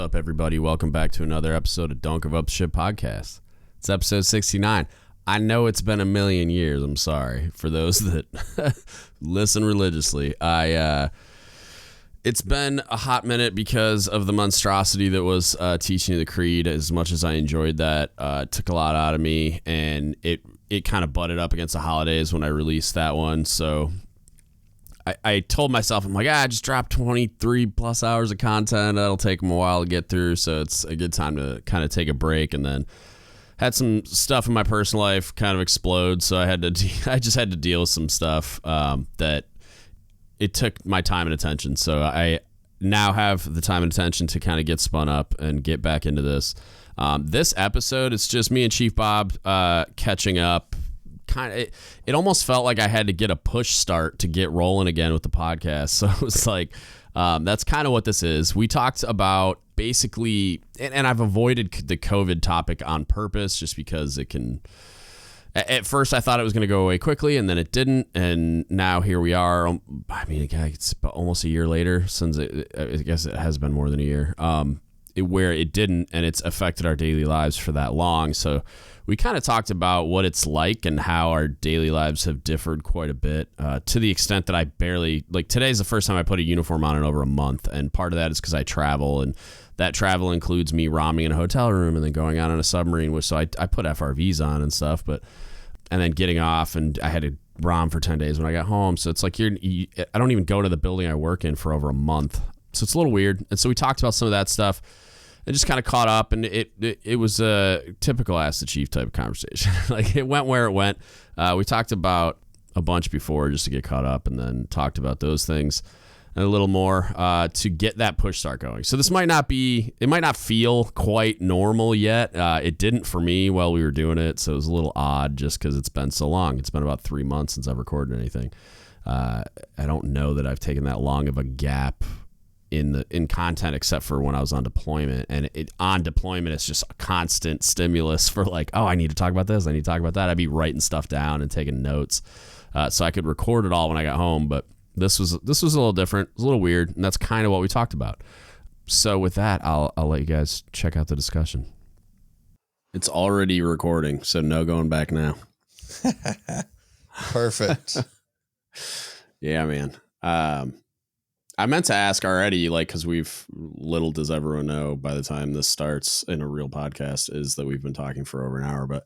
up, everybody? Welcome back to another episode of Don't Give Up Shit Podcast. It's episode 69. I know it's been a million years. I'm sorry for those that listen religiously. It's been a hot minute because of the monstrosity that was teaching the creed. As much as I enjoyed that, it took a lot out of me, and it kind of butted up against the holidays when I released that one. So I told myself, I'm like, I just dropped 23 plus hours of content. That'll take them a while to get through. So it's a good time to kind of take a break. And then had some stuff in my personal life kind of explode. So I just had to deal with some stuff that it took my time and attention. So I now have the time and attention to kind of get spun up and get back into this. This episode, it's just me and Chief Bob catching up. It almost felt like I had to get a push start to get rolling again with the podcast. So it was like, that's kind of what this is. We talked about basically, and I've avoided the COVID topic on purpose just because it can, at first I thought it was going to go away quickly and then it didn't. And now here we are. I mean, it's almost a year later since I guess it has been more than a year, where it didn't, and it's affected our daily lives for that long. So we kind of talked about what it's like and how our daily lives have differed quite a bit, to the extent that I barely, like, today's the first time I put a uniform on in over a month. And part of that is because I travel, and that travel includes me romming in a hotel room and then going out on a submarine, which, so I put FRVs on and stuff, and then getting off, and I had to rom for 10 days when I got home. So it's like, I don't even go to the building I work in for over a month. So it's a little weird. And so we talked about some of that stuff. I just kind of caught up, and it was a typical Ask the Chief type of conversation. Like, it went where it went. We talked about a bunch before just to get caught up, and then talked about those things and a little more to get that push start going. So this might not feel quite normal yet. It didn't for me while we were doing it, so it was a little odd just because it's been so long. It's been about 3 months since I've recorded anything. I don't know that I've taken that long of a gap in content, except for when I was on deployment, and on deployment, it's just a constant stimulus for like, oh, I need to talk about this. I need to talk about that. I'd be writing stuff down and taking notes, so I could record it all when I got home. But this was a little different. It was a little weird. And that's kind of what we talked about. So with that, I'll let you guys check out the discussion. It's already recording, so no going back now. Perfect. Yeah, man. I meant to ask already, like, because little does everyone know by the time this starts in a real podcast is that we've been talking for over an hour. But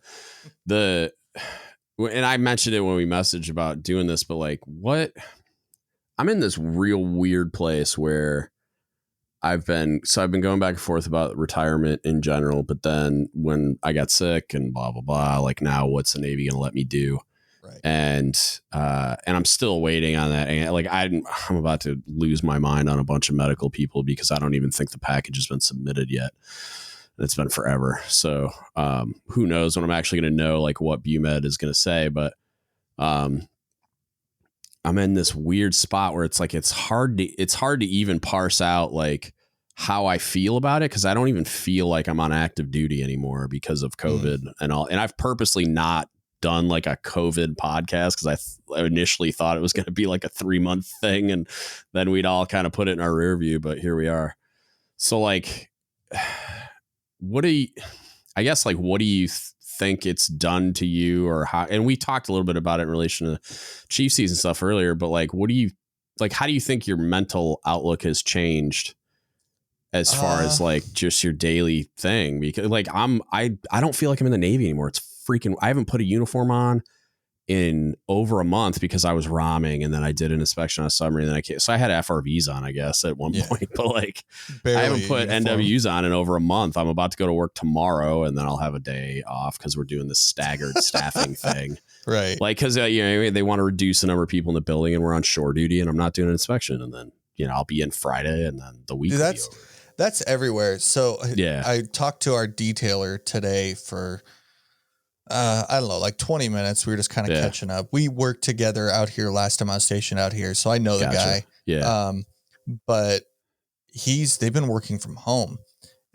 and I mentioned it when we messaged about doing this, but like, I'm in this real weird place where I've been going back and forth about retirement in general, but then when I got sick and blah, blah, blah, like, now what's the Navy going to let me do? Right. And I'm still waiting on that. And like, I'm about to lose my mind on a bunch of medical people because I don't even think the package has been submitted yet. And it's been forever. So who knows when I'm actually going to know like what BUMED is going to say. But I'm in this weird spot where it's like, it's hard to even parse out like how I feel about it, because I don't even feel like I'm on active duty anymore because of COVID and all. And I've purposely not done like a COVID podcast because I initially thought it was going to be like a 3-month thing, and then we'd all kind of put it in our rear view, but here we are. So like, what do you think it's done to you, or how? And we talked a little bit about it in relation to Chief season stuff earlier, but like, how do you think your mental outlook has changed as far as like just your daily thing? Because like, I don't feel like I'm in the Navy anymore. I haven't put a uniform on in over a month because I was romming, and then I did an inspection on a submarine, and so I had FRVs on, I guess, at one point, but like, barely. I haven't put NWs on in over a month. I'm about to go to work tomorrow, and then I'll have a day off because we're doing this staggered staffing thing. Right. Like, because they want to reduce the number of people in the building, and we're on shore duty, and I'm not doing an inspection, and then I'll be in Friday, and then the week will be over. That's everywhere. So yeah, I talked to our detailer today for I don't know, like 20 minutes. We were just kind of catching up. We worked together out here last time I was stationed out here, so I know the guy. Yeah. But they've been working from home.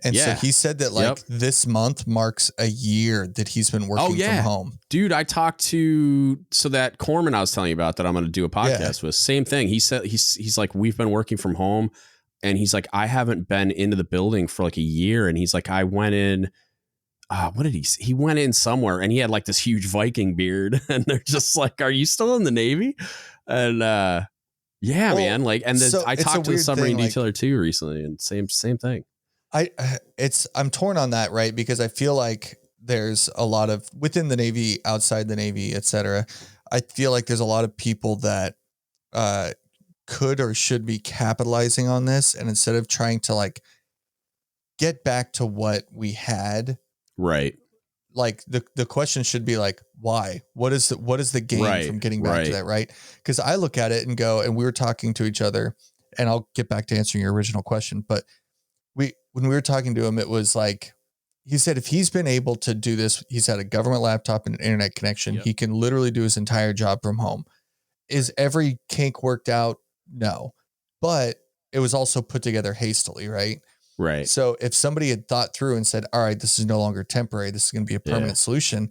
And so he said that like this month marks a year that he's been working from home. Dude, I talked to that corpsman I was telling you about that I'm going to do a podcast with. Same thing. He said he's like, we've been working from home. And he's like, I haven't been into the building for like a year. And he's like, I went in, what did he went in somewhere and he had like this huge Viking beard. And they're just like, are you still in the Navy? And yeah, man. Like, and so I it's a talked to the weird submarine thing, detailer too recently, and same thing. I'm torn on that, right? Because I feel like there's a lot of within the Navy, outside the Navy, et cetera. I feel like there's a lot of people that could or should be capitalizing on this. And instead of trying to like get back to what we had, right? Like the question should be like, why? What is the gain from getting back to that, right? Because I look at it and go, and we were talking to each other, and I'll get back to answering your original question, but when we were talking to him, it was like, he said, if he's been able to do this, he's had a government laptop and an internet connection. Yep. He can literally do his entire job from home. Is every kink worked out? No, but it was also put together hastily, right? Right. So if somebody had thought through and said, all right, this is no longer temporary, this is going to be a permanent solution.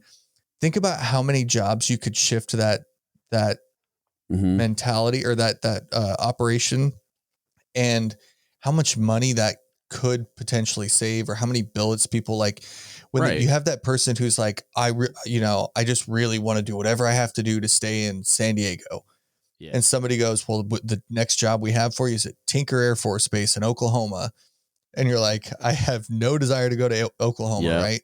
Think about how many jobs you could shift to that mentality or that operation, and how much money that could potentially save, or how many billets people like when you have that person who's like, I just really want to do whatever I have to do to stay in San Diego. Yeah. And somebody goes, well, the next job we have for you is at Tinker Air Force Base in Oklahoma. And you're like, I have no desire to go to Oklahoma. Right.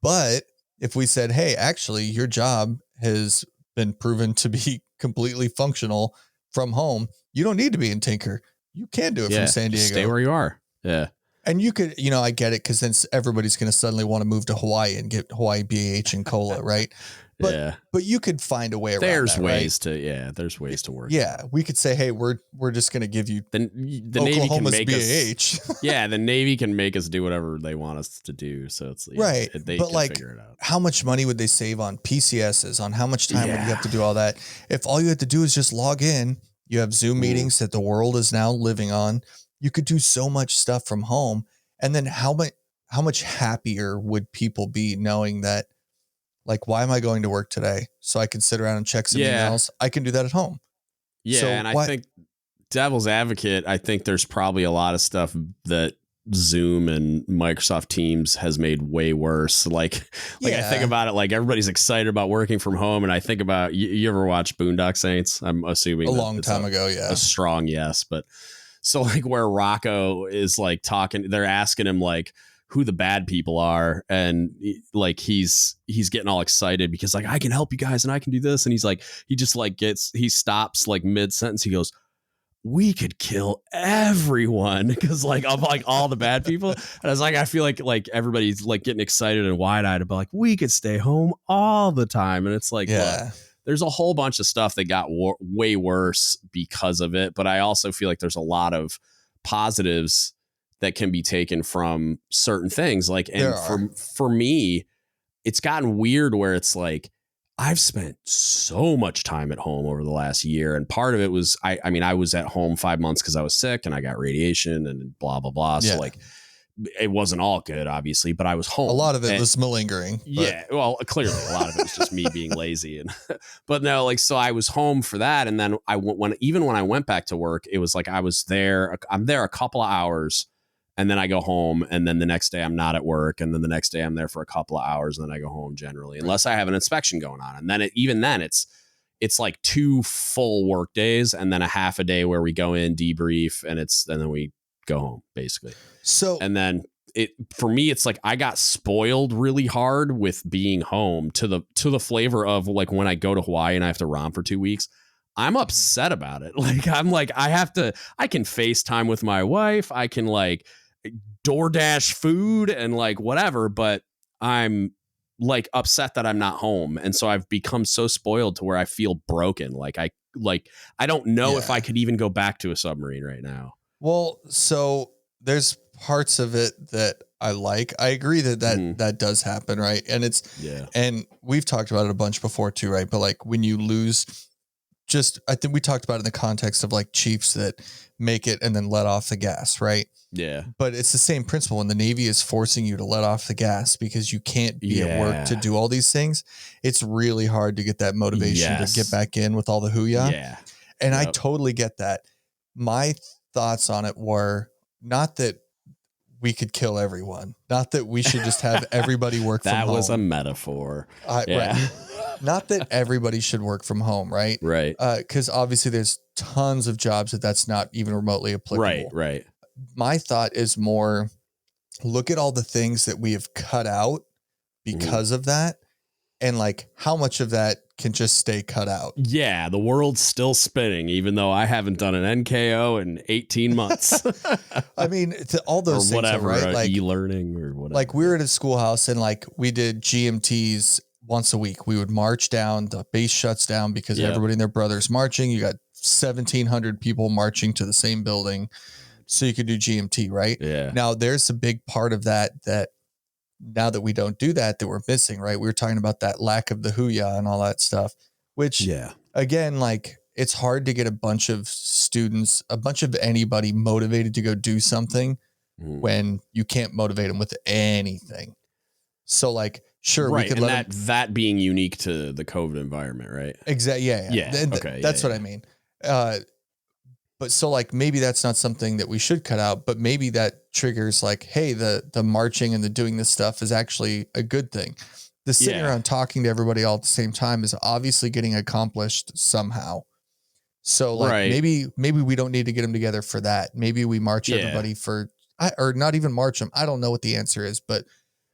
But if we said, hey, actually your job has been proven to be completely functional from home, you don't need to be in Tinker. You can do it from San Diego. Stay where you are. Yeah. And you could, I get it, because then everybody's going to suddenly want to move to Hawaii and get Hawaii BAH and cola, right? But you could find a way around there's that, ways right? There's ways to work. Yeah, we could say, hey, we're just going to give you the Navy can make BAH. Us, the Navy can make us do whatever they want us to do. So it's right. They but can like, figure it out. How much money would they save on PCSs? On how much time would you have to do all that? If all you had to do is just log in, you have Zoom meetings that the world is now living on. You could do so much stuff from home. And then how much happier would people be knowing that, like, why am I going to work today? So I can sit around and check some emails. I can do that at home. Yeah. So and I think devil's advocate, I think there's probably a lot of stuff that Zoom and Microsoft Teams has made way worse. Like I think about it, like everybody's excited about working from home. And I think about, you ever watch Boondock Saints? I'm assuming a long time ago. Yeah. A strong yes. But so like where Rocco is like talking, they're asking him like who the bad people are. And like, he's getting all excited because like, I can help you guys and I can do this. And he's like, he stops like mid sentence. He goes, we could kill everyone because like of like all the bad people. And I was like, I feel like everybody's like getting excited and wide eyed about like, we could stay home all the time. And it's like, look, there's a whole bunch of stuff that got way worse because of it. But I also feel like there's a lot of positives that can be taken from certain things. Like, and for me, it's gotten weird where it's like, I've spent so much time at home over the last year. And part of it was, I mean, I was at home 5 months because I was sick and I got radiation and blah, blah, blah. So like, it wasn't all good, obviously, but I was home. A lot of it was malingering. Yeah. Well, clearly a lot of it was just me being lazy. And, but no, like, so I was home for that. And then even when I went back to work, it was like, I'm there a couple of hours and then I go home, and then the next day I'm not at work. And then the next day I'm there for a couple of hours and then I go home generally, unless I have an inspection going on. And then it's like 2 full work days and then a half a day where we go in, debrief, and then we go home basically. So, and then for me, it's like I got spoiled really hard with being home to the flavor of like when I go to Hawaii and I have to romp for 2 weeks, I'm upset about it. Like, I'm like, I can FaceTime with my wife. I can like DoorDash food and like whatever, but I'm like upset that I'm not home. And so I've become so spoiled to where I feel broken. Like I don't know if I could even go back to a submarine right now. Well, so there's parts of it that I like. I agree that does happen, right? And and we've talked about it a bunch before too, right? But like when you lose, I think we talked about it in the context of like chiefs that make it and then let off the gas, right? Yeah. But it's the same principle when the Navy is forcing you to let off the gas because you can't be at work to do all these things. It's really hard to get that motivation to get back in with all the hooyah. Yeah. And I totally get that. My thoughts on it were not that we could kill everyone, not that we should just have everybody work from home. That was a metaphor. Right. Not that everybody should work from home, right? Right. Because obviously there's tons of jobs that's not even remotely applicable. Right. My thought is more, look at all the things that we have cut out because of that, and like how much of that can just stay cut out. Yeah, the world's still spinning, even though I haven't done an NKO in 18 months. I mean, all those or whatever, things, right? Like e-learning or whatever. Like we were at a schoolhouse and like we did GMTs once a week. We would march down, the base shuts down because everybody and their brother's marching. You got 1,700 people marching to the same building. So you could do GMT, right? Yeah. Now there's a big part of that now that we don't do that we're missing, right? We were talking about that lack of the hooyah and all that stuff, which again, like it's hard to get a bunch of students, a bunch of anybody motivated to go do something when you can't motivate them with anything. So like, sure, we could let that being unique to the COVID environment, right? Exactly. Yeah. Okay. That's what I mean. But so like maybe that's not something that we should cut out, but maybe that triggers like, hey, the marching and the doing this stuff is actually a good thing. The sitting around talking to everybody all at the same time is obviously getting accomplished somehow. So like maybe we don't need to get them together for that. Maybe we march everybody or not even march them. I don't know what the answer is, but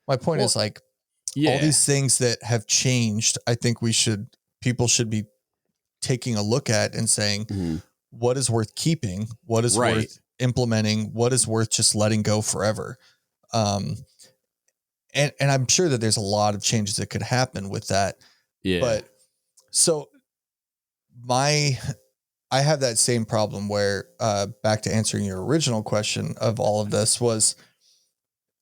my point is like all these things that have changed. I think people should be taking a look at and saying, what is worth keeping? What is worth implementing? What is worth just letting go forever? And I'm sure that there's a lot of changes that could happen with that. Yeah. But so I have that same problem where, back to answering your original question of all of this was,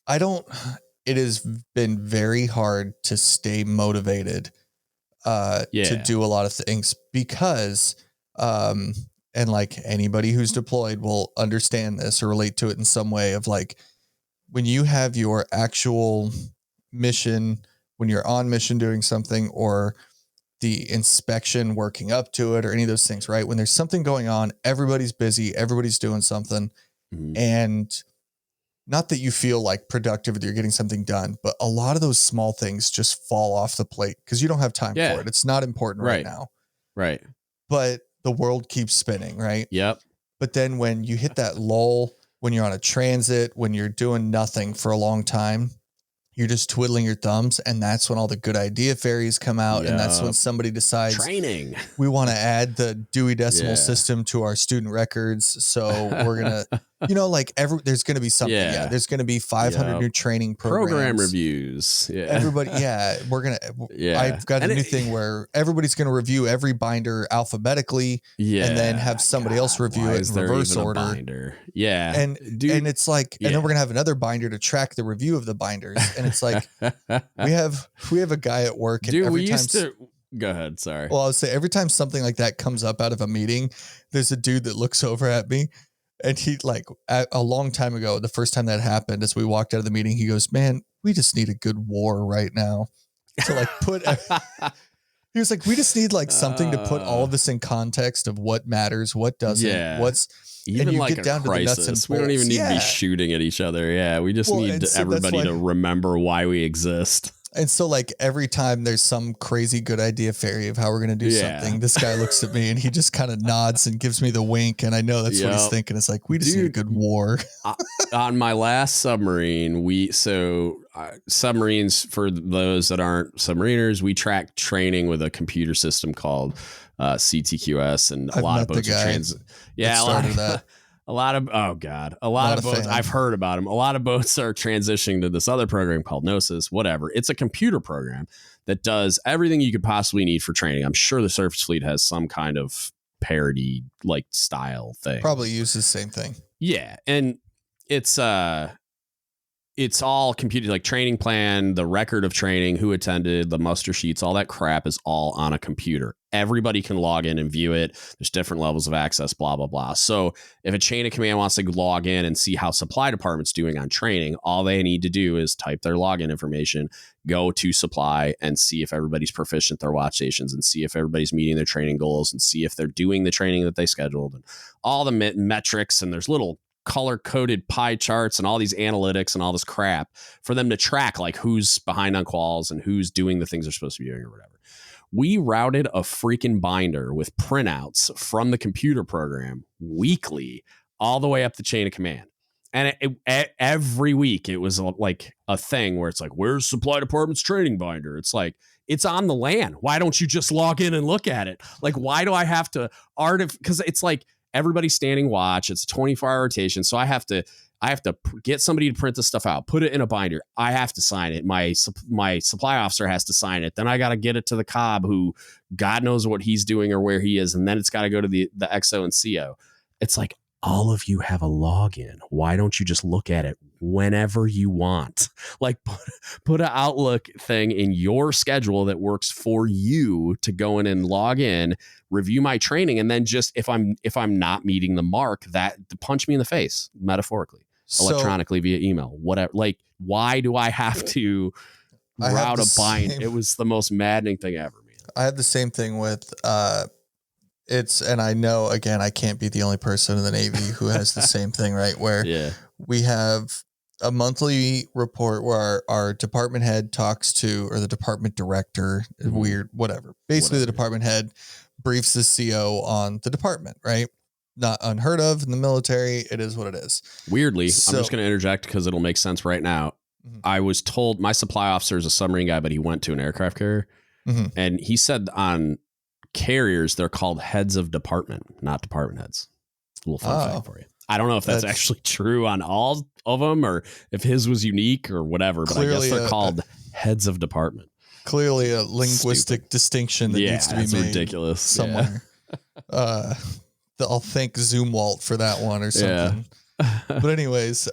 it has been very hard to stay motivated, to do a lot of things because, and like anybody who's deployed will understand this or relate to it in some way of like, when you have your actual mission, when you're on mission doing something or the inspection working up to it or any of those things, right? When there's something going on, everybody's busy, everybody's doing something. And not that you feel like productive that you're getting something done, but a lot of those small things just fall off the plate because you don't have time for it. It's not important right now. Right. But the world keeps spinning, right? Yep. But then when you hit that lull, when you're on a transit, when you're doing nothing for a long time, you're just twiddling your thumbs. And that's when all the good idea fairies come out. And that's when somebody decides training. We want to add the Dewey Decimal System to our student records. So we're going to, like there's going to be something. Yeah. There's going to be 500 new training programs. Program reviews. Yeah. Everybody. We're going to, I've got a new thing where everybody's going to review every binder alphabetically and then have somebody else review it in reverse order. Binder? Yeah. And it's like, and then we're going to have another binder to track the review of the binders. And it's like, we have a guy at work. And we used to go ahead. Sorry. Well, I would say every time something like that comes up out of a meeting, there's a dude that looks over at me and he like a long time ago, the first time that happened, as we walked out of the meeting, he goes, man, we just need a good war right now to like he was like, we just need like something to put all of this in context of what matters, what doesn't, what's, even and you like get down a crisis. To the nuts and bolts. We don't even need to be shooting at each other. Yeah. We just need everybody to remember why we exist. And so like every time there's some crazy good idea fairy of how we're going to do something, this guy looks at me and he just kind of nods and gives me the wink. And I know that's what he's thinking. It's like, we just need a good war. On my last submarine, submarines, for those that aren't submariners, we track training with a computer system called CTQS, and a lot of boats are a lot of boats. I've heard about them. A lot of boats are transitioning to this other program called Gnosis, whatever. It's a computer program that does everything you could possibly need for training. I'm sure the surface fleet has some kind of parody like style thing. Probably uses the same thing. Yeah. And it's all computed, like training plan, the record of training, who attended, the muster sheets, all that crap is all on a computer. Everybody can log in and view it. There's different levels of access, blah, blah, blah. So if a chain of command wants to log in and see how supply department's doing on training, all they need to do is type their login information, go to supply and see if everybody's proficient their watch stations and see if everybody's meeting their training goals and see if they're doing the training that they scheduled and all the metrics. And there's little color coded pie charts and all these analytics and all this crap for them to track like who's behind on quals and who's doing the things they're supposed to be doing or whatever. We routed a freaking binder with printouts from the computer program weekly all the way up the chain of command. And every week it was like a thing where it's like, where's supply department's training binder? It's like, it's on the LAN. Why don't you just log in and look at it? Like, why do I have to because it's like everybody's standing watch. It's a 24-hour rotation. So I have to get somebody to print the stuff out, put it in a binder. I have to sign it. My supply officer has to sign it. Then I got to get it to the COB who God knows what he's doing or where he is. And then it's got to go to the XO and CO. It's like, all of you have a login. Why don't you just look at it whenever you want? Like put an Outlook thing in your schedule that works for you to go in and log in, review my training, and then just if I'm not meeting the mark, that punch me in the face, metaphorically, electronically via email, whatever. Like, why do I have to route a bind? It was the most maddening thing ever, man. I have the same thing with and I know, again, I can't be the only person in the Navy who has the same thing, right? Where we have a monthly report where our department head talks to, or the department director, weird, whatever. Basically, the department head briefs the CO on the department, right? Not unheard of in the military. It is what it is. Weirdly, I'm just going to interject because it'll make sense right now. I was told my supply officer is a submarine guy, but he went to an aircraft carrier. And he said on carriers, they're called heads of department, not department heads. A little fun fact for you. I don't know if that's actually true on all of them or if his was unique or whatever, but I guess they're called heads of department. Clearly a linguistic distinction that needs to be made. Ridiculous somewhere. I'll thank Zoomwalt for that one or something. But anyways,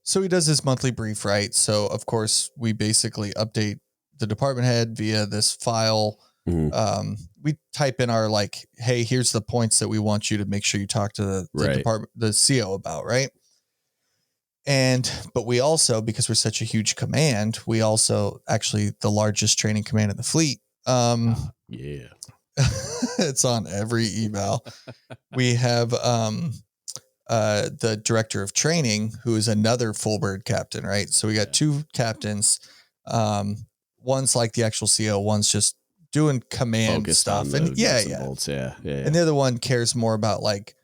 so he does this monthly brief, right? So of course we basically update the department head via this file. We type in our like, hey, here's the points that we want you to make sure you talk to the department, the CO about, right? But we also, because we're such a huge command, we also actually the largest training command in the fleet. It's on every eval. We have the director of training, who is another full bird captain, right? So we got two captains. One's like the actual CO, one's just doing command focused stuff. And bolts, and the other one cares more about like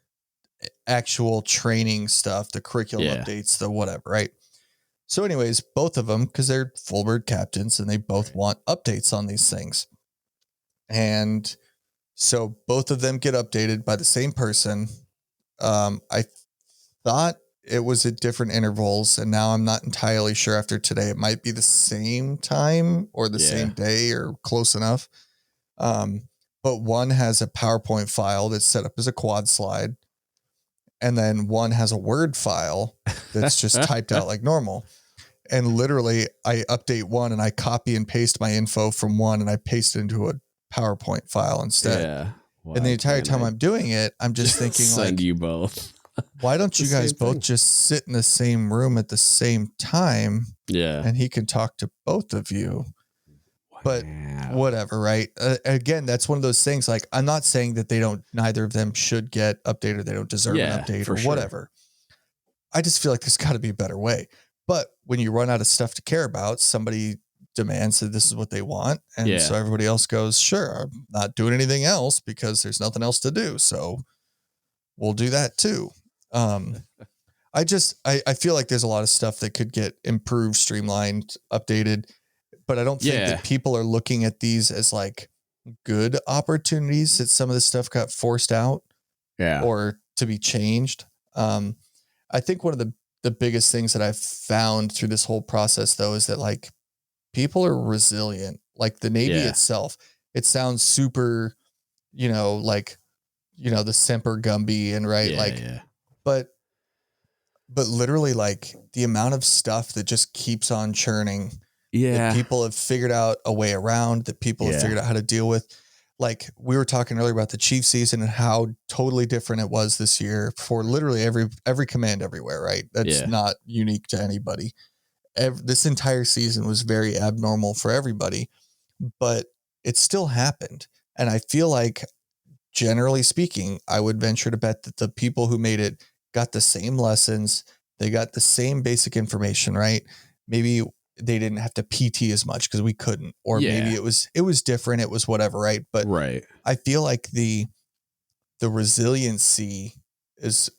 actual training stuff, the curriculum updates, the whatever, right? So anyways, both of them, because they're full bird captains and they both want updates on these things. And so both of them get updated by the same person. I thought it was at different intervals, and now I'm not entirely sure after today. It might be the same time or the same day or close enough. But one has a PowerPoint file that's set up as a quad slide. And then one has a Word file that's just typed out like normal. And literally I update one and I copy and paste my info from one and I paste it into a PowerPoint file instead. And the entire time I'm doing it, I'm just thinking send like, you both. Why don't you guys both just sit in the same room at the same time? And he can talk to both of you. But whatever, right? Again, that's one of those things. Like, I'm not saying that neither of them should get updated. They don't deserve an update or whatever. I just feel like there's got to be a better way. But when you run out of stuff to care about, somebody demands that this is what they want. And so everybody else goes, sure, I'm not doing anything else because there's nothing else to do. So we'll do that too. I feel like there's a lot of stuff that could get improved, streamlined, updated, but I don't think that people are looking at these as like good opportunities that some of this stuff got forced out or to be changed. I think one of the biggest things that I've found through this whole process though, is that like people are resilient. Like the Navy itself, it sounds super, like, the Semper Gumby and but literally like the amount of stuff that just keeps on churning that people have figured out a way around, that people have figured out how to deal with. Like we were talking earlier about the chief season and how totally different it was this year for literally every command everywhere, right? That's not unique to anybody. this entire season was very abnormal for everybody, but it still happened. And I feel like, generally speaking, I would venture to bet that the people who made it got the same lessons. They got the same basic information, right? Maybe they didn't have to PT as much because we couldn't, or maybe it was different. It was whatever. Right. But I feel like the resiliency is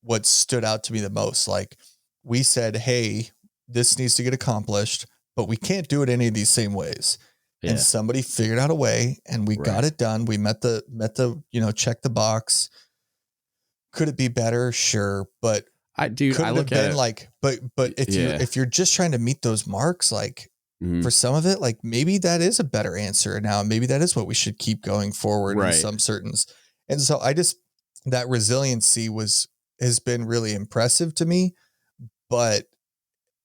what stood out to me the most. Like, we said, hey, this needs to get accomplished, but we can't do it any of these same ways. Yeah. And somebody figured out a way, and we got it done. We met the, check the box. Could it be better? Sure. But I look at it like, but if you're just trying to meet those marks, like for some of it, like maybe that is a better answer now. Maybe that is what we should keep going forward in some certains. And so that resiliency has been really impressive to me, but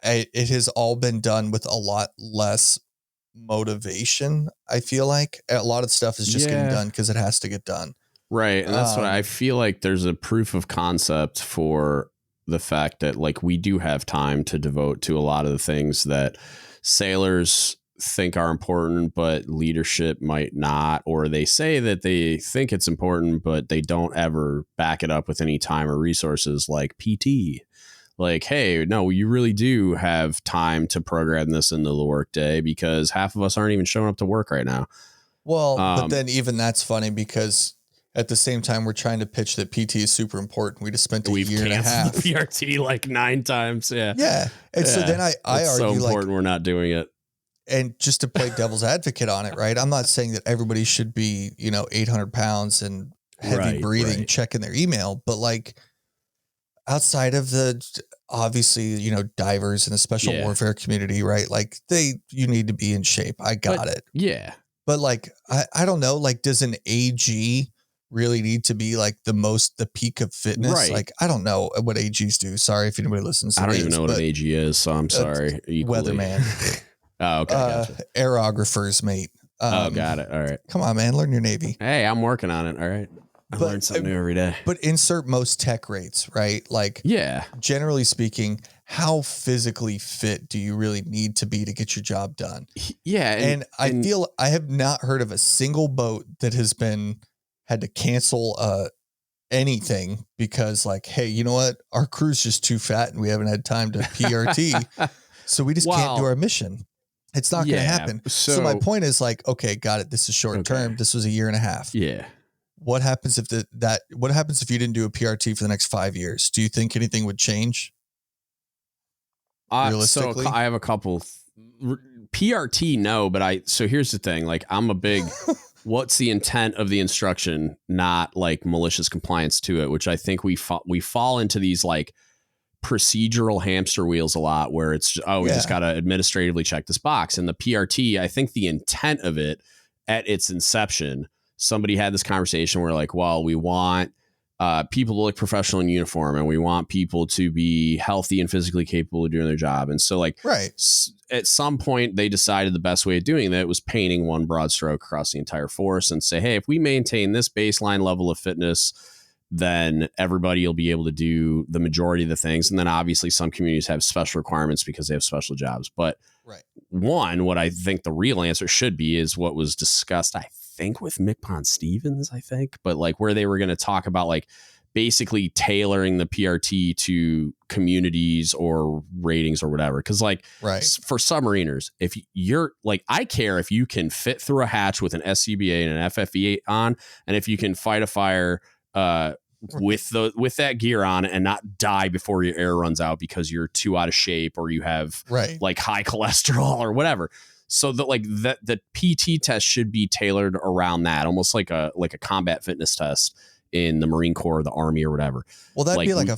it has all been done with a lot less motivation. I feel like a lot of stuff is just getting done because it has to get done. Right. And that's what I feel like. There's a proof of concept for the fact that, like, we do have time to devote to a lot of the things that sailors think are important, but leadership might not, or they say that they think it's important, but they don't ever back it up with any time or resources, like PT. Like, hey, no, you really do have time to program this into the workday, because half of us aren't even showing up to work right now. Well, but then even that's funny, because at the same time, we're trying to pitch that PT is super important. We just spent a year and a half. The PRT like 9 times. Yeah. Yeah. And so then I argue, so important, we're not doing it. And just to play devil's advocate on it, right? I'm not saying that everybody should be, 800 pounds and heavy breathing, checking their email, but like, outside of the, obviously, divers in the special warfare community, right? Like you need to be in shape. I got it. Yeah. But like, I don't know, like, does an AG really need to be like the peak of fitness? Right. Like, I don't know what AGs do. Sorry if anybody listens to I don't even know what an AG is, so I'm sorry. Weatherman. Oh, okay. Gotcha. Aerographers, mate. Got it. All right. Come on, man. Learn your Navy. Hey, I'm working on it. All right. I learn something new every day. But insert most tech rates, right? Like, generally speaking, how physically fit do you really need to be to get your job done? Yeah. And I feel I have not heard of a single boat that has had to cancel anything because, like, hey, you know what? Our crew's just too fat and we haven't had time to PRT. So we just can't do our mission. It's not going to happen. So my point is, like, okay, got it. This is short term. This was a year and a half. Yeah. What happens if what happens if you didn't do a PRT for the next 5 years? Do you think anything would change? Realistically? So I have a couple PRT. No, but so here's the thing. Like, I'm a big, what's the intent of the instruction? Not like malicious compliance to it, which I think we fall into these like procedural hamster wheels a lot, where it's, we just got to administratively check this box. And the PRT, I think the intent of it at its inception, somebody had this conversation where, like, well, we want people to look professional in uniform, and we want people to be healthy and physically capable of doing their job. And so, like, at some point they decided the best way of doing that was painting one broad stroke across the entire force and say, hey, if we maintain this baseline level of fitness, then everybody will be able to do the majority of the things. And then obviously some communities have special requirements because they have special jobs. But what I think the real answer should be is what was discussed, I think, with Mick Pond Stevens, but like, where they were going to talk about, like, basically tailoring the PRT to communities or ratings or whatever. Cause, like, for submariners, if you're like, I care if you can fit through a hatch with an SCBA and an FFE on, and if you can fight a fire with that gear on and not die before your air runs out because you're too out of shape or you have like high cholesterol or whatever. So that the PT test should be tailored around that, almost like a combat fitness test in the Marine Corps or the Army or whatever. Well, that'd be like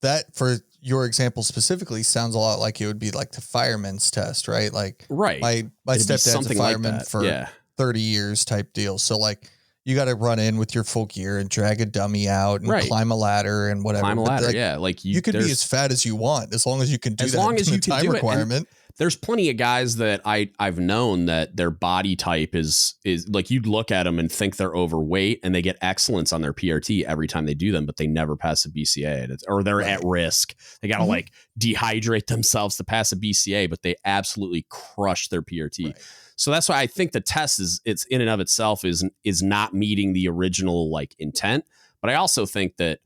that, for your example specifically, sounds a lot like it would be like the fireman's test, right? Like, my stepdad's a fireman for 30 years type deal. So, like, you got to run in with your full gear and drag a dummy out and climb a ladder and whatever. Climb a ladder, like, you can be as fat as you want as long as you can do that. As long as you can do requirement. there's plenty of guys that I've known that their body type is like, you'd look at them and think they're overweight and they get excellence on their PRT every time they do them, but they never pass a BCA, or they're at risk. They got to like dehydrate themselves to pass a BCA, but they absolutely crush their PRT. Right. So that's why I think the test it's in and of itself is not meeting the original like intent. But I also think that,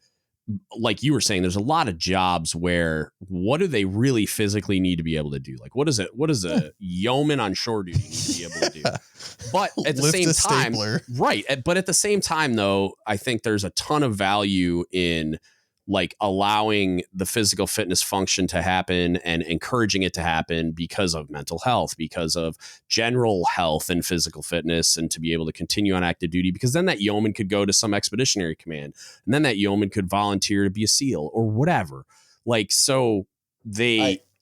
like you were saying, there's a lot of jobs where what do they really physically need to be able to do? Like, what does a yeoman on shore duty need to be able to do? But at the same time, right. But at the same time, though, I think there's a ton of value in like allowing the physical fitness function to happen and encouraging it to happen because of mental health, because of general health and physical fitness, and to be able to continue on active duty, because then that yeoman could go to some expeditionary command, and then that yeoman could volunteer to be a SEAL or whatever. Like, so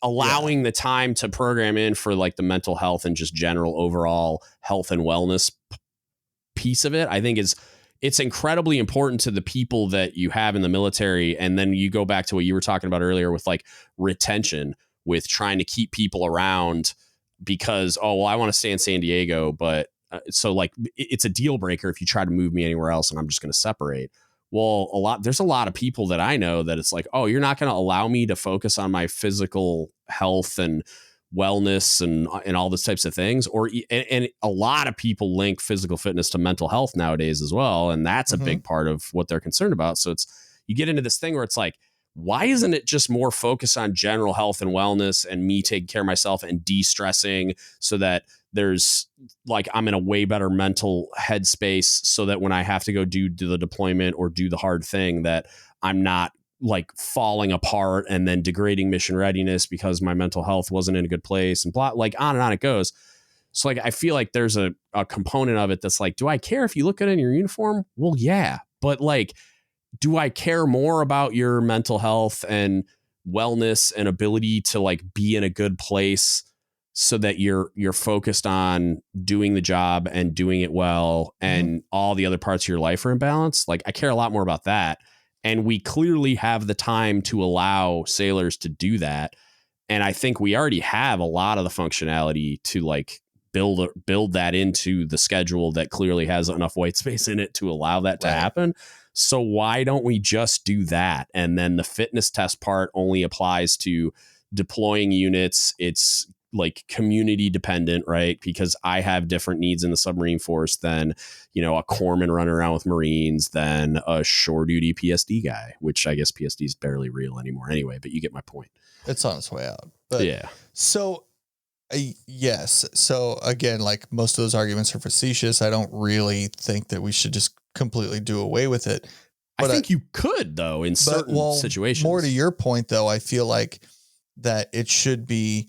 allowing the time to program in for like the mental health and just general overall health and wellness piece of it, I think it's incredibly important to the people that you have in the military. And then you go back to what you were talking about earlier with like retention, with trying to keep people around because, oh, well, I want to stay in San Diego, but so like it's a deal breaker if you try to move me anywhere else and I'm just going to separate. Well, there's a lot of people that I know that it's like, oh, you're not going to allow me to focus on my physical health and wellness and all those types of things, and a lot of people link physical fitness to mental health nowadays as well, and that's a big part of what they're concerned about. So you get into this thing where it's like, why isn't it just more focused on general health and wellness and me taking care of myself and de-stressing, so that there's like I'm in a way better mental headspace, so that when I have to go do the deployment or do the hard thing, that I'm not like falling apart and then degrading mission readiness because my mental health wasn't in a good place, and blah, like on and on it goes. So like, I feel like there's a component of it that's like, do I care if you look good in your uniform? Well, yeah. But like, do I care more about your mental health and wellness and ability to like be in a good place so that you're focused on doing the job and doing it well, and all the other parts of your life are in balance? Like, I care a lot more about that. And we clearly have the time to allow sailors to do that. And I think we already have a lot of the functionality to like build that into the schedule that clearly has enough white space in it to allow that to happen. So why don't we just do that? And then the fitness test part only applies to deploying units. It's like community dependent, right? Because I have different needs in the submarine force than, a corpsman running around with Marines, than a shore duty PSD guy, which I guess PSD is barely real anymore anyway, but you get my point. It's on its way out. But yeah. So yes. So again, like most of those arguments are facetious. I don't really think that we should just completely do away with it. But I think you could, though, in certain situations. More to your point, though, I feel like that it should be,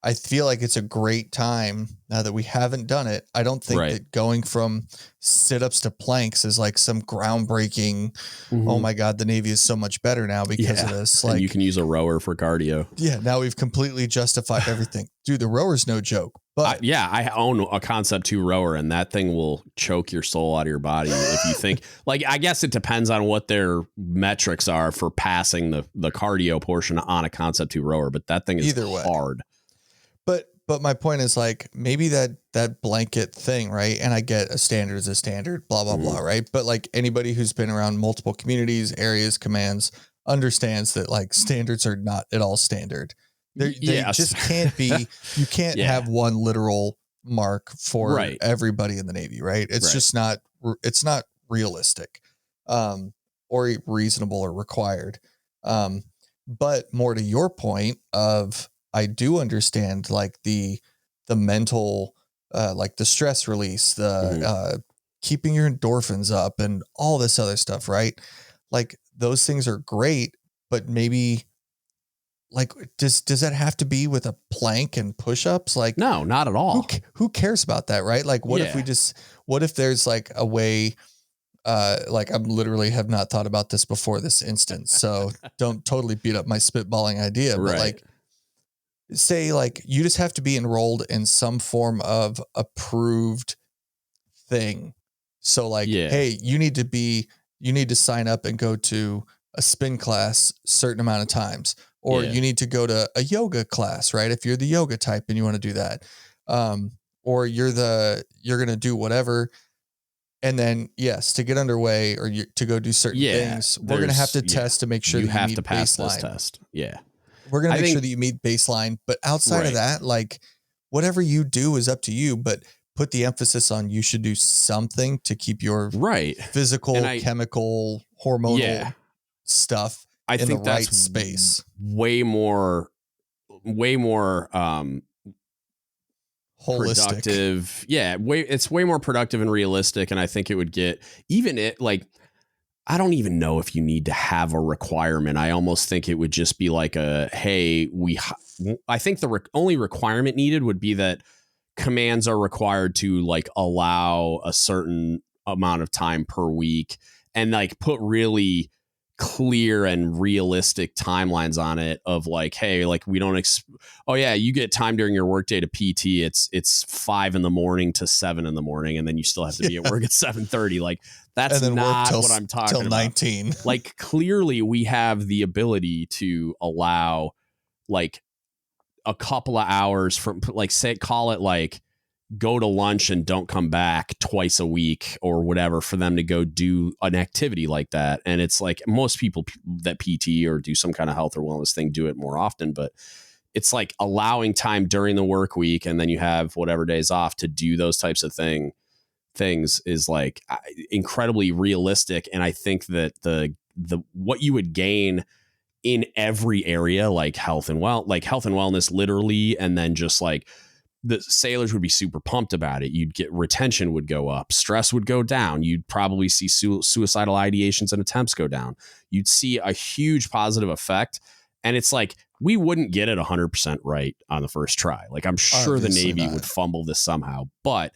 I feel like it's a great time now that we haven't done it. I don't think that going from sit-ups to planks is like some groundbreaking, oh my God, the Navy is so much better now because of this. Like, and you can use a rower for cardio. Yeah. Now we've completely justified everything. Dude, the rower's no joke. But I own a Concept 2 rower, and that thing will choke your soul out of your body if you think, like, I guess it depends on what their metrics are for passing the cardio portion on a Concept 2 rower, but that thing is either way hard. But my point is, like, maybe that blanket thing, right? And I get a standard is a standard, blah, blah, blah, right? But like anybody who's been around multiple communities, areas, commands understands that like standards are not at all standard. They just can't be, you can't have one literal mark for everybody in the Navy, right? It's just not, it's not realistic or reasonable or required. But more to your point of, I do understand like the mental, like the stress release, the keeping your endorphins up and all this other stuff, right? Like those things are great, but maybe like, does that have to be with a plank and push-ups? Like, no, not at all. Who cares about that? Right. Like what if there's like a way, like I'm literally have not thought about this before this instance. So don't totally beat up my spitballing idea, but like, say like you just have to be enrolled in some form of approved thing. So like, hey, you need to sign up and go to a spin class certain amount of times, or you need to go to a yoga class, right? If you're the yoga type and you want to do that, or you're going to do whatever. And then, yes, to get underway or to go do certain things, we're going to have to test to make sure that you have meet to pass baseline. this test. Yeah. We're going to make sure that you meet baseline. But outside of that, like whatever you do is up to you. But put the emphasis on you should do something to keep your physical, chemical, hormonal stuff in the right space. Way more holistic. Productive. Yeah, it's way more productive and realistic. And I think it would get I don't even know if you need to have a requirement. I almost think it would just be like I think the only requirement needed would be that commands are required to like allow a certain amount of time per week and like put really clear and realistic timelines on it of like, hey, like we don't you get time during your workday to PT. It's 5 a.m. to 7 a.m. and then you still have to be at work at 7:30. Like that's not what I'm talking about. 19. Like clearly we have the ability to allow like a couple of hours from like call it like go to lunch and don't come back twice a week or whatever for them to go do an activity like that. And it's like most people that PT or do some kind of health or wellness thing do it more often, but it's like allowing time during the work week and then you have whatever days off to do those types of things is like incredibly realistic. And I think that the what you would gain in every area, like health and wellness, literally, and then just like the sailors would be super pumped about it. You'd get retention would go up, stress would go down. You'd probably see suicidal ideations and attempts go down. You'd see a huge positive effect. And it's like, we wouldn't get it 100% right on the first try. Like I'm sure the Navy would fumble this somehow, but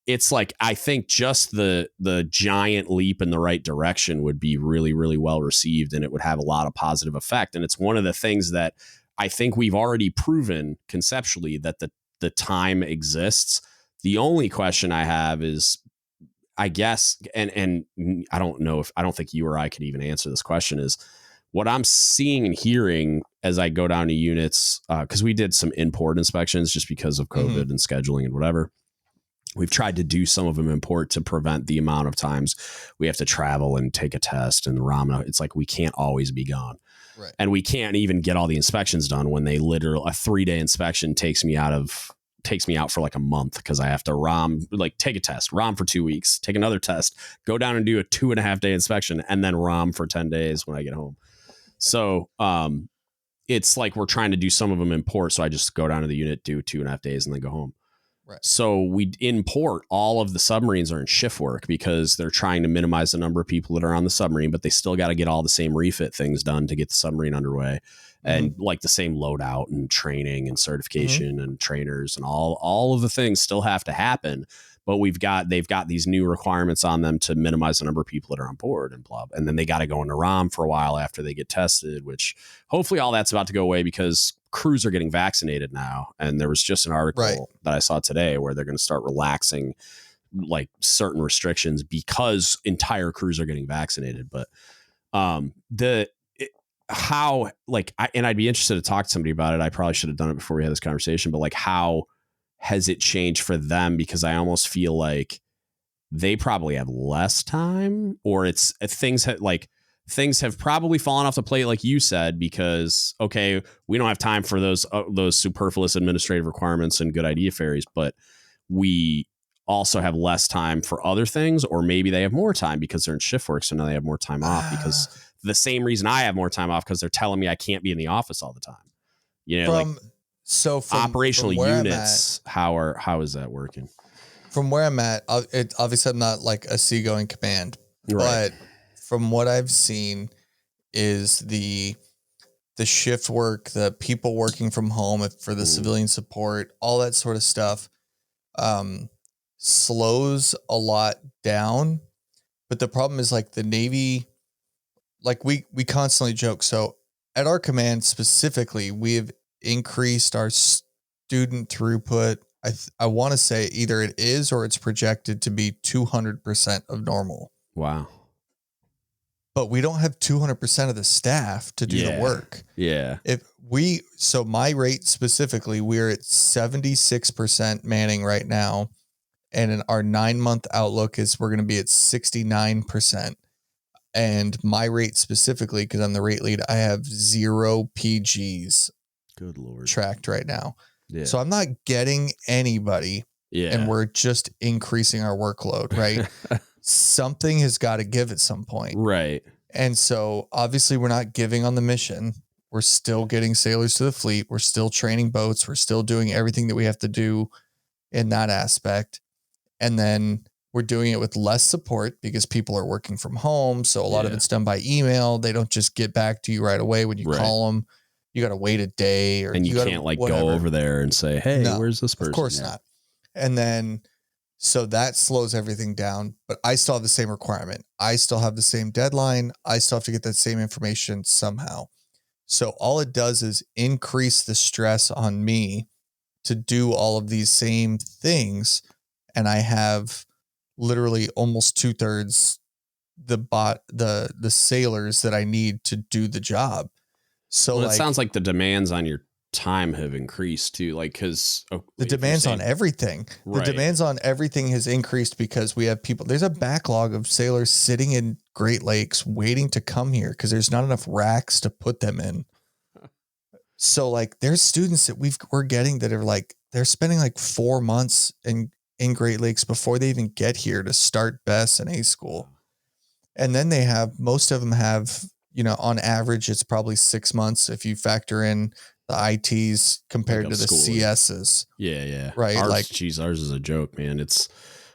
it's like, I think just the giant leap in the right direction would be really, really well received. And it would have a lot of positive effect. And it's one of the things that I think we've already proven conceptually that the time exists. The only question I have is, I guess, and I don't think you or I could even answer this question, is what I'm seeing and hearing as I go down to units, because we did some import inspections just because of COVID and scheduling and whatever. We've tried to do some of them import to prevent the amount of times we have to travel and take a test and ramen. It's like, we can't always be gone. Right. And we can't even get all the inspections done when they literally a 3-day inspection takes me out for like a month because I have to take a test, ROM for 2 weeks, take another test, go down and do a 2.5-day inspection, and then ROM for 10 days when I get home. So it's like we're trying to do some of them in port. So I just go down to the unit, do 2.5 days, and then go home. Right. So we in port, all of the submarines are in shift work because they're trying to minimize the number of people that are on the submarine, but they still got to get all the same refit things done to get the submarine underway. And like the same loadout and training and certification and trainers and all of the things still have to happen. But they've got these new requirements on them to minimize the number of people that are on board and blah. And then they got to go into ROM for a while after they get tested, which hopefully all that's about to go away because crews are getting vaccinated now. And there was just an article that I saw today where they're going to start relaxing like certain restrictions because entire crews are getting vaccinated. But I'd be interested to talk to somebody about it. I probably should have done it before we had this conversation, but like, how has it changed for them? Because I almost feel like they probably have less time, or it's things have probably fallen off the plate, like you said, because, okay, we don't have time for those superfluous administrative requirements and good idea fairies, but we also have less time for other things, or maybe they have more time because they're in shift work. So now they have more time off because the same reason I have more time off, because they're telling me I can't be in the office all the time. You know, from operational units, how is that working? From where I'm at, obviously I'm not like a seagoing command, but from what I've seen is the shift work, the people working from home for the civilian support, all that sort of stuff, slows a lot down. But the problem is like the Navy, like we constantly joke. So at our command specifically, we've increased our student throughput. I want to say either it is or it's projected to be 200% of normal. Wow. but we don't have 200% of the staff to do the work. Yeah. So my rate specifically, we're at 76% manning right now. And in our 9-month outlook is we're going to be at 69%. And my rate specifically, because I'm the rate lead, I have 0 PGs. Good Lord. Tracked right now. Yeah. So I'm not getting anybody. Yeah. And we're just increasing our workload, right? Something has got to give at some point. Right. And so obviously we're not giving on the mission. We're still getting sailors to the fleet. We're still training boats. We're still doing everything that we have to do in that aspect. And then we're doing it with less support because people are working from home. So a lot of it's done by email. They don't just get back to you right away when you call them. You got to wait a day, or and you can't like go over there and say, hey, where's this person? Of course not. And then, so that slows everything down, but I still have the same requirement. I still have the same deadline. I still have to get that same information somehow. So all it does is increase the stress on me to do all of these same things. And I have literally almost 2/3 the sailors that I need to do the job. So it sounds like the demands on your time have increased too. Like, cause the demands on everything, the demands on everything has increased because we have people, there's a backlog of sailors sitting in Great Lakes waiting to come here because there's not enough racks to put them in. So like there's students that we're getting that are like, they're spending like 4 months in Great Lakes before they even get here to start BESS and A school. And then most of them have, on average, it's probably 6 months if you factor in the ITs compared to the CSs. Yeah. Yeah. Right. Ours is a joke, man. It's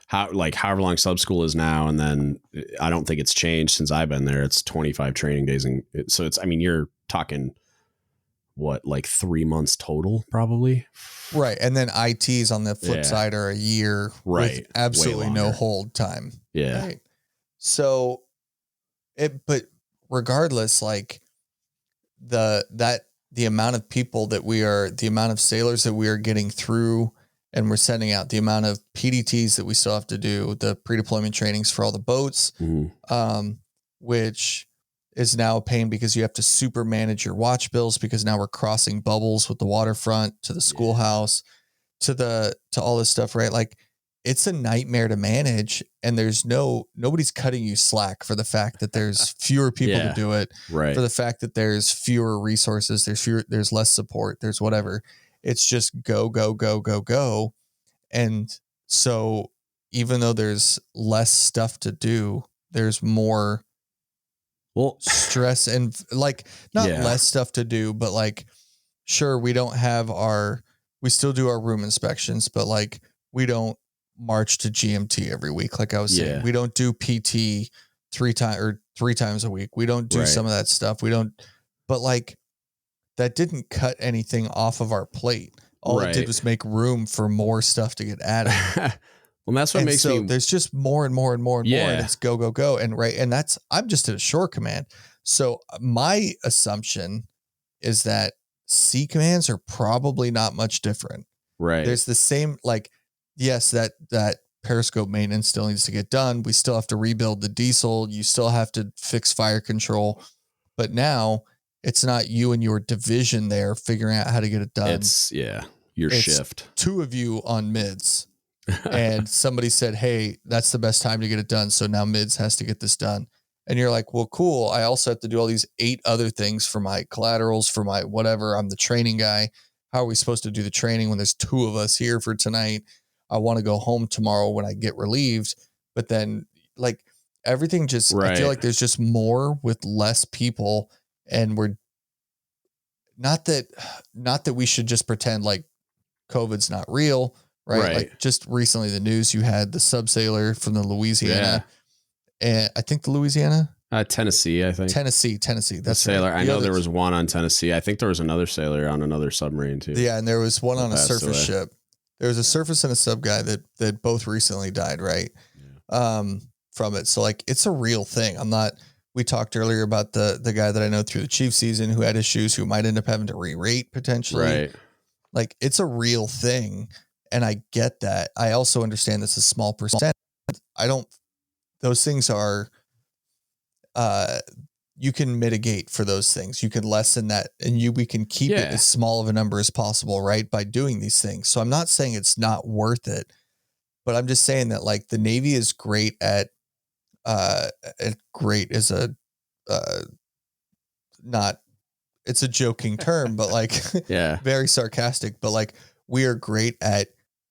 however long sub school is now. And then I don't think it's changed since I've been there. It's 25 training days. And so you're talking what, like 3 months total probably. Right. And then ITs on the flip side are a year. Right. With absolutely no hold time. Yeah. Right. So but regardless, like the amount of people the amount of sailors that we are getting through and we're sending out, the amount of PDTs that we still have to do, the pre-deployment trainings for all the boats, which is now a pain because you have to super manage your watch bills because now we're crossing bubbles with the waterfront to the schoolhouse to all this stuff, right? Like it's a nightmare to manage, and nobody's cutting you slack for the fact that there's fewer people to do it, right? For the fact that there's fewer resources, there's less support, there's whatever. It's just go, go, go, go, go. And so even though there's less stuff to do, there's more stress and like less stuff to do, but like, sure, we still do our room inspections, but like we don't march to GMT every week. Like I was saying, we don't do PT 3 times a week. We don't do some of that stuff. But like that didn't cut anything off of our plate. All it did was make room for more stuff to get added. Well, that's what makes me. There's just more and more and more and more, and it's go, go, go. And I'm just at a shore command. So my assumption is that sea commands are probably not much different. Right. There's the same, like, yes, that periscope maintenance still needs to get done. We still have to rebuild the diesel. You still have to fix fire control. But now it's not you and your division there figuring out how to get it done. It's your shift. 2 of you on mids. And somebody said, hey, that's the best time to get it done. So now mids has to get this done. And you're like, well, cool. I also have to do all these 8 other things for my collaterals, for my whatever. I'm the training guy. How are we supposed to do the training when there's 2 of us here for tonight? I want to go home tomorrow when I get relieved. But then like everything just, I feel like there's just more with less people. And we're not that we should just pretend like COVID's not real. Right. Like just recently the news, you had the subsailor from the Louisiana and I think the Louisiana, Tennessee, I think Tennessee. That's sailor. Right. I know there was one on Tennessee. I think there was another sailor on another submarine too. Yeah. And there was one on a surface ship. There was a surface and a sub guy that both recently died. Right. From it. So like, it's a real thing. We talked earlier about the guy that I know through the chief season who had issues, who might end up having to re-rate potentially. Right. Like it's a real thing. And I get that. I also understand that's a small percent. Those things are, you can mitigate for those things. You can lessen that, and we can keep it as small of a number as possible, right? By doing these things. So I'm not saying it's not worth it, but I'm just saying that like the Navy is great at great is a, not, it's a joking term, but like, very sarcastic, but like we are great at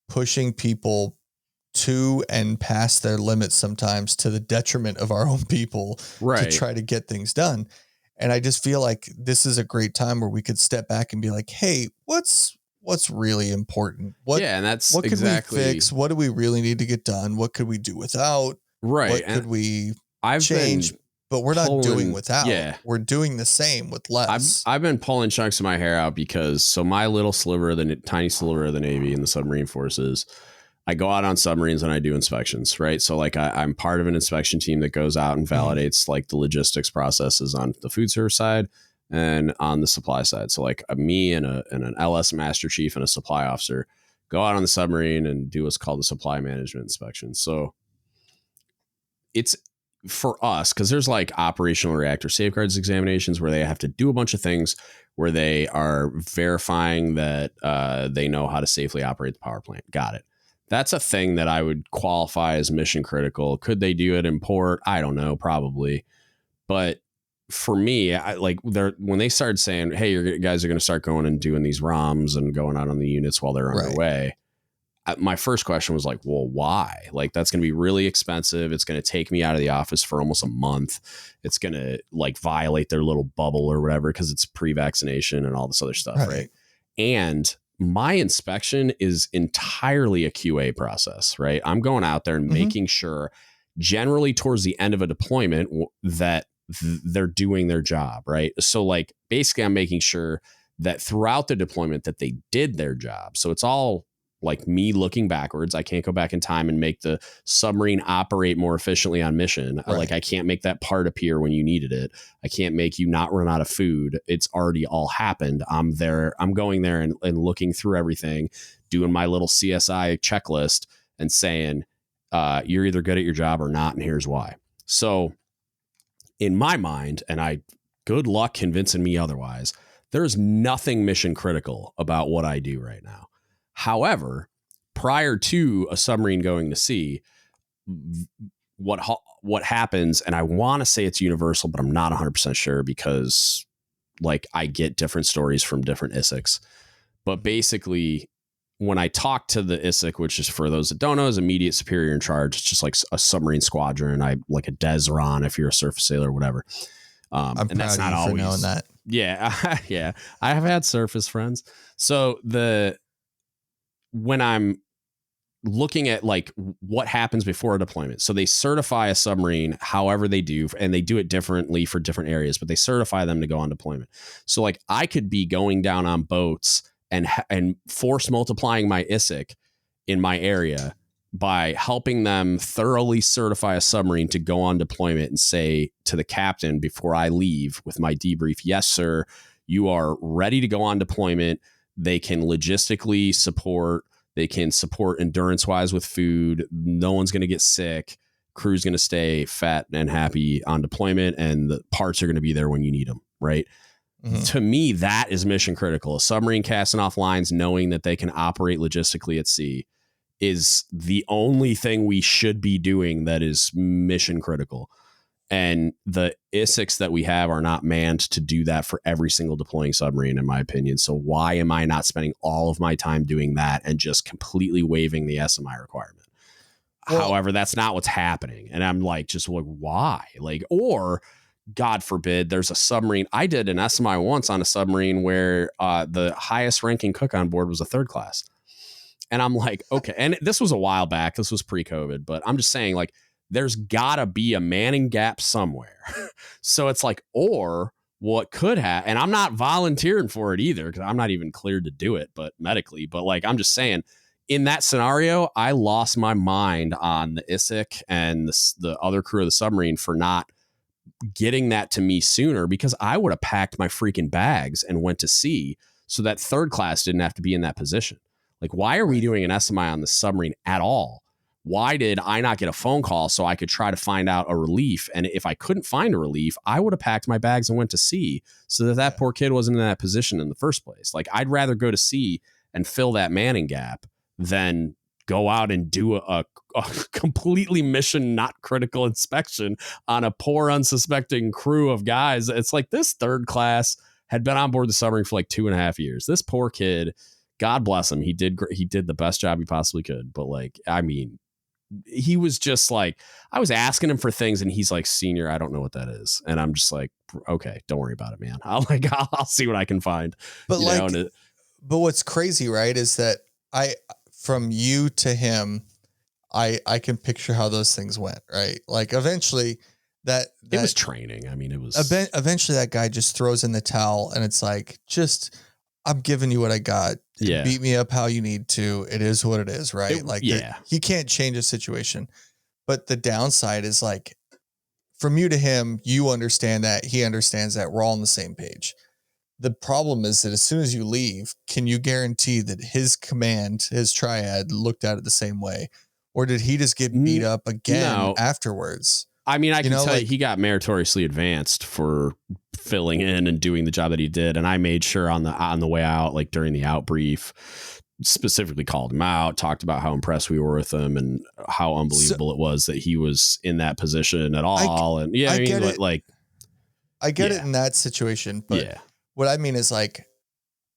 pushing people to and past their limits sometimes to the detriment of our own people to try to get things done. And I just feel like this is a great time where we could step back and be like, hey, what's really important? What could we fix? What do we really need to get done? What could we do without? What could we change? But we're not doing without. We're doing the same with less. I've been pulling chunks of my hair out because my little sliver, tiny sliver of the Navy and the submarine forces, I go out on submarines and I do inspections, right? So like I'm part of an inspection team that goes out and validates like the logistics processes on the food service side and on the supply side. So like me and an LS master chief and a supply officer go out on the submarine and do what's called the supply management inspection. So it's for us, because there's like operational reactor safeguards examinations where they have to do a bunch of things where they are verifying that they know how to safely operate the power plant. Got it. That's a thing that I would qualify as mission critical. Could they do it in port? I don't know, probably. But for me, when they started saying, hey, you guys are going to start going and doing these ROMs and going out on the units while they're underway, my first question was like, well, why? Like, that's going to be really expensive. It's going to take me out of the office for almost a month. It's going to like violate their little bubble or whatever because it's pre-vaccination and all this other stuff, right? And my inspection is entirely a QA process, right? I'm going out there and making sure generally towards the end of a deployment that they're doing their job, right? So like basically I'm making sure that throughout the deployment that they did their job. So it's all like me looking backwards. I can't go back in time and make the submarine operate more efficiently on mission. Like I can't make that part appear when you needed it. I can't make you not run out of food. It's already all happened. I'm there. I'm going there and looking through everything, doing my little CSI checklist and saying, you're either good at your job or not. And here's why. So in my mind, and good luck convincing me otherwise, there's nothing mission critical about what I do right now. However, prior to a submarine going to sea, what happens, and I want to say it's universal, but I'm not 100% sure because like I get different stories from different ISICs. But basically, when I talk to the ISIC, which is for those that don't know, is immediate superior in charge. It's just like a submarine squadron. I like a DESRON if you're a surface sailor or whatever. I'm and that's not always for knowing that. Yeah, yeah. I have had surface friends. So when I'm looking at like what happens before a deployment. So they certify a submarine, however they do, and they do it differently for different areas, but they certify them to go on deployment. So like I could be going down on boats and force multiplying my ISIC in my area by helping them thoroughly certify a submarine to go on deployment and say to the captain before I leave with my debrief, yes, sir, you are ready to go on deployment. They can logistically support. They can support endurance wise with food. No one's going to get sick. Crew's going to stay fat and happy on deployment, and the parts are going to be there when you need them. Right. Mm-hmm. To me, that is mission critical. A submarine casting off lines, knowing that they can operate logistically at sea, is the only thing we should be doing that is mission critical. And the ISICs that we have are not manned to do that for every single deploying submarine, in my opinion. So why am I not spending all of my time doing that and just completely waiving the SMI requirement? Well, however, that's not what's happening. And I'm like, just like, why? Like, or God forbid, there's a submarine. I did an SMI once on a submarine where the highest ranking cook on board was a third class. And I'm like, okay. And this was a while back. This was pre-COVID, but I'm just saying, like, there's gotta be a manning gap somewhere. So it's like, or what could have, and I'm not volunteering for it either, because I'm not even cleared to do it, but medically, but like, I'm just saying in that scenario, I lost my mind on the ISIC and the other crew of the submarine for not getting that to me sooner, because I would have packed my freaking bags and went to sea so that third class didn't have to be in that position. Like, why are we doing an SMI on the submarine at all why did I not get a phone call so I could try to find out a relief? And if I couldn't find a relief, I would have packed my bags and went to sea so that poor kid wasn't in that position in the first place. Like, I'd rather go to sea and fill that manning gap than go out and do a completely mission not critical inspection on a poor unsuspecting crew of guys. It's like this third class had been on board the submarine for like 2.5 years. This poor kid, God bless him. He did the best job he possibly could. But like, I mean, he was just like, I was asking him for things and he's like, senior, I don't know what that is. And I'm just like, okay, don't worry about it, man. I'll see what I can find. But but what's crazy, right, is that from you to him, I can picture how those things went, right? Like eventually that it was training. I mean, it was eventually that guy just throws in the towel and it's like, I'm giving you what I got. Yeah. Beat me up how you need to. It is what it is, right? He can't change a situation. But the downside is like, from you to him, you understand that, he understands that, we're all on the same page. The problem is that as soon as you leave, can you guarantee that his command, his triad, looked at it the same way? Or did he just get beat up again afterwards? I mean, I can tell you he got meritoriously advanced for filling in and doing the job that he did. And I made sure on the way out, like during the out brief, specifically called him out, talked about how impressed we were with him and how unbelievable it was that he was in that position at all. I get it in that situation, but what I mean is like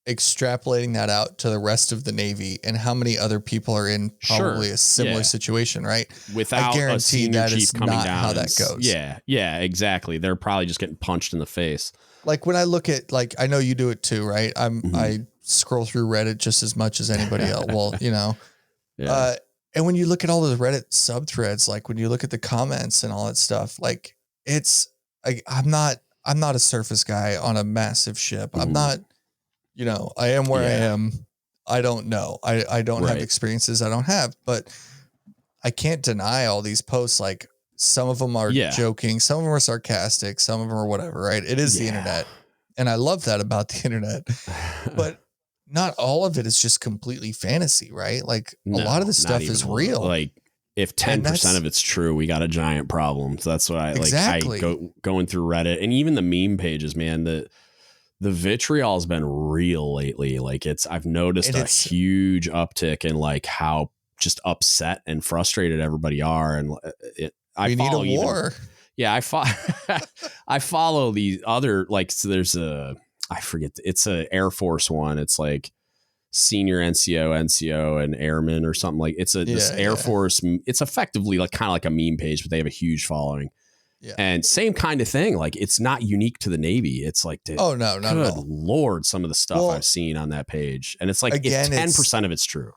extrapolating that out to the rest of the Navy and how many other people are in probably a similar situation, right? Without I guarantee that is not how that goes. Yeah, exactly. They're probably just getting punched in the face. Like when I look at, like, I know you do it too, right? I scroll through Reddit just as much as anybody else. Well, you know, and when you look at all those Reddit subthreads, like when you look at the comments and all that stuff, like I'm not a surface guy on a massive ship. I'm not, you know, I am where I am. I don't know. I don't have experiences I don't have, but I can't deny all these posts. Like some of them are joking. Some of them are sarcastic. Some of them are whatever, right? It is the internet. And I love that about the internet, but not all of it is just completely fantasy, right? Like a lot of this stuff is real. Like if 10% of it's true, we got a giant problem. So that's what I like. I going through Reddit and even the meme pages, man, the vitriol has been real lately. Like I've noticed a huge uptick in like how just upset and frustrated everybody are. And we need a war. I follow the other, like, so there's I forget, it's a Air Force one. It's like senior NCO and airman or something. Like this Air Force. It's effectively like kind of like a meme page, but they have a huge following. Yeah. And same kind of thing. Like it's not unique to the Navy. It's like, no, good Lord, some of the stuff I've seen on that page. And it's like, again, if 10% of it's true.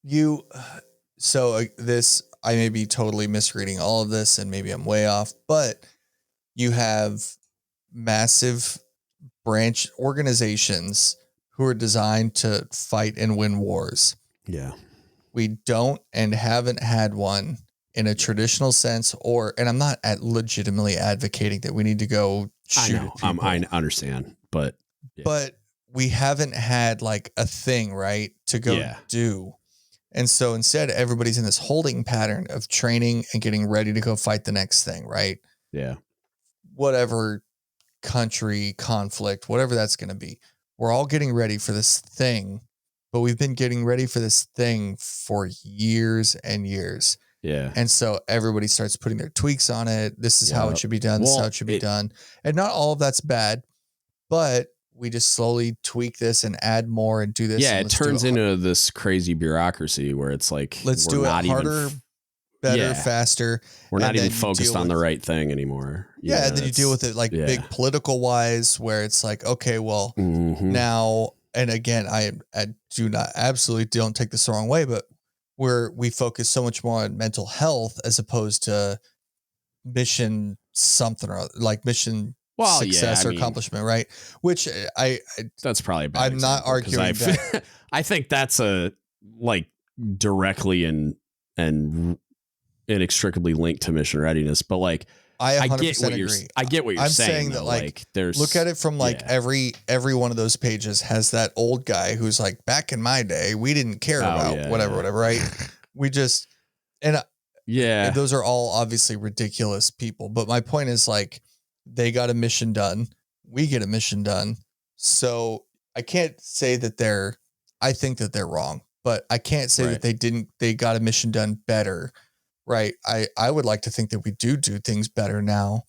This, I may be totally misreading all of this and maybe I'm way off, but you have massive branch organizations who are designed to fight and win wars. Yeah. We don't and haven't had one in a traditional sense, and I'm not legitimately advocating that we need to go shoot at people. I understand, but we haven't had like a thing, right, to go do. And so instead, everybody's in this holding pattern of training and getting ready to go fight the next thing, right? Yeah. Whatever country, conflict, whatever that's going to be. We're all getting ready for this thing, but we've been getting ready for this thing for years and years. Yeah. And so everybody starts putting their tweaks on it. This is how it should be done. This is how it should be done. And not all of that's bad, but we just slowly tweak this and add more and do this. Yeah. It turns into this crazy bureaucracy where it's like, let's do it harder, better, faster. We're not even focused on the right thing anymore. Yeah. And then you deal with it like big political wise, where it's like, okay, well now, and again, I absolutely don't take this the wrong way, but we focus so much more on mental health as opposed to mission something or like mission success or accomplishment, right? Which that's probably a bad I'm not arguing that. I think that's a like directly and inextricably linked to mission readiness, but like I get what you're saying. I get what you're saying that like there's look at it from like every one of those pages has that old guy who's like, back in my day, we didn't care about whatever, right? We just, And those are all obviously ridiculous people. But my point is, like, they got a mission done. We get a mission done. So I can't say that I think that they're wrong, but I can't say that they got a mission done better. Right. I would like to think that we do things better now.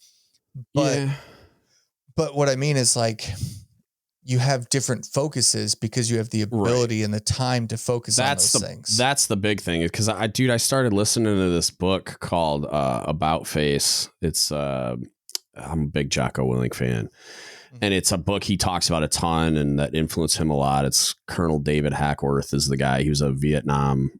But what I mean is, like, you have different focuses because you have the ability and the time to focus on those things. That's the big thing. Because I started listening to this book called About Face. It's I'm a big Jocko Willink fan. And it's a book he talks about a ton and that influenced him a lot. It's Colonel David Hackworth is the guy. He was a Vietnam,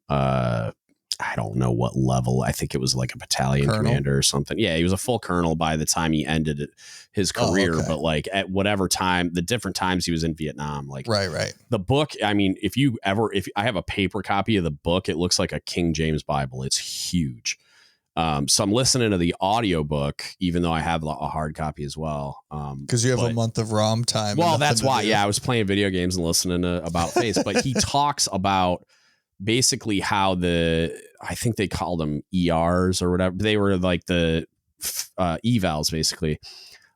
I don't know what level. I think it was like a battalion commander or something. Yeah, he was a full colonel by the time he ended his career. But like at whatever time, the different times he was in Vietnam, like right. The book, I mean, if I have a paper copy of the book, it looks like a King James Bible. It's huge. So I'm listening to the audiobook, even though I have a hard copy as well. Because you have a month of ROM time. Well, that's why. Yeah, I was playing video games and listening to About Face. But he talks about basically how I think they called them ERs or whatever. They were like the evals, basically,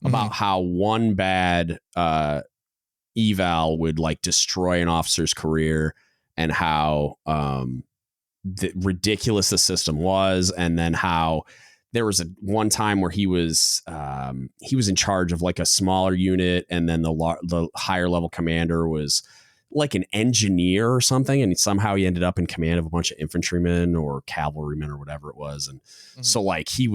about how one bad eval would like destroy an officer's career and how ridiculous the system was, and then how there was one time where he was in charge of like a smaller unit, and then the higher level commander was like an engineer or something, and somehow he ended up in command of a bunch of infantrymen or cavalrymen or whatever it was. And so like he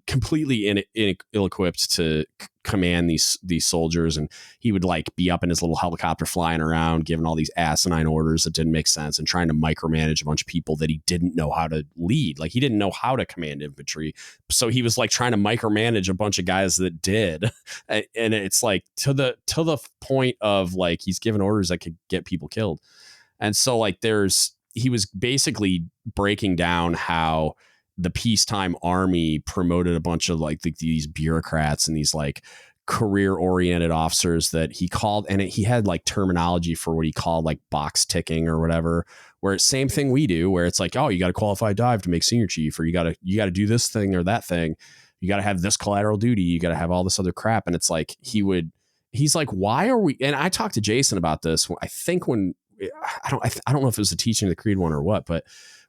completely ill-equipped to command these soldiers, and he would like be up in his little helicopter flying around giving all these asinine orders that didn't make sense and trying to micromanage a bunch of people that he didn't know how to lead. Like he didn't know how to command infantry, so he was like trying to micromanage a bunch of guys that did. And it's like to the point of like he's giving orders that could get people killed. And so like he was basically breaking down how the peacetime army promoted a bunch of like these bureaucrats and these like career oriented officers that he called, and he had like terminology for what he called like box ticking or whatever, where it's same thing we do, where it's like, oh, you got to qualify dive to make senior chief, or you got to do this thing or that thing. You got to have this collateral duty. You got to have all this other crap. And it's like, he's like, why are we, and I talked to Jason about this. I think I don't know if it was the Teaching of the Creed one or what, but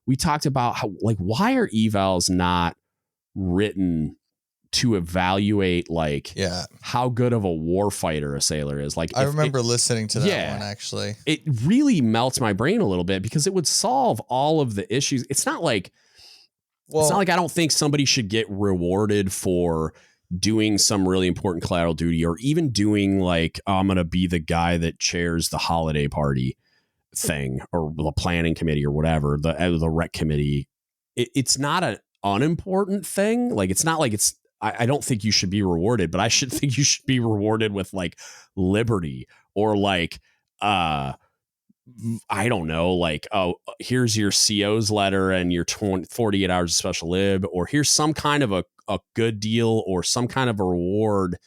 we talked about how, like, why are evals not written to evaluate like how good of a war fighter a sailor is? Like, I remember listening to that one, actually. It really melts my brain a little bit because it would solve all of the issues. It's not like I don't think somebody should get rewarded for doing some really important collateral duty, or even doing like, I'm going to be the guy that chairs the holiday party thing or the planning committee or whatever, the rec committee. It's not an unimportant thing. Like, it's not like I don't think you should be rewarded, but I should think you should be rewarded with like liberty, or like, I don't know, like, oh, here's your CO's letter and your 48 hours of special lib, or here's some kind of a good deal or some kind of a reward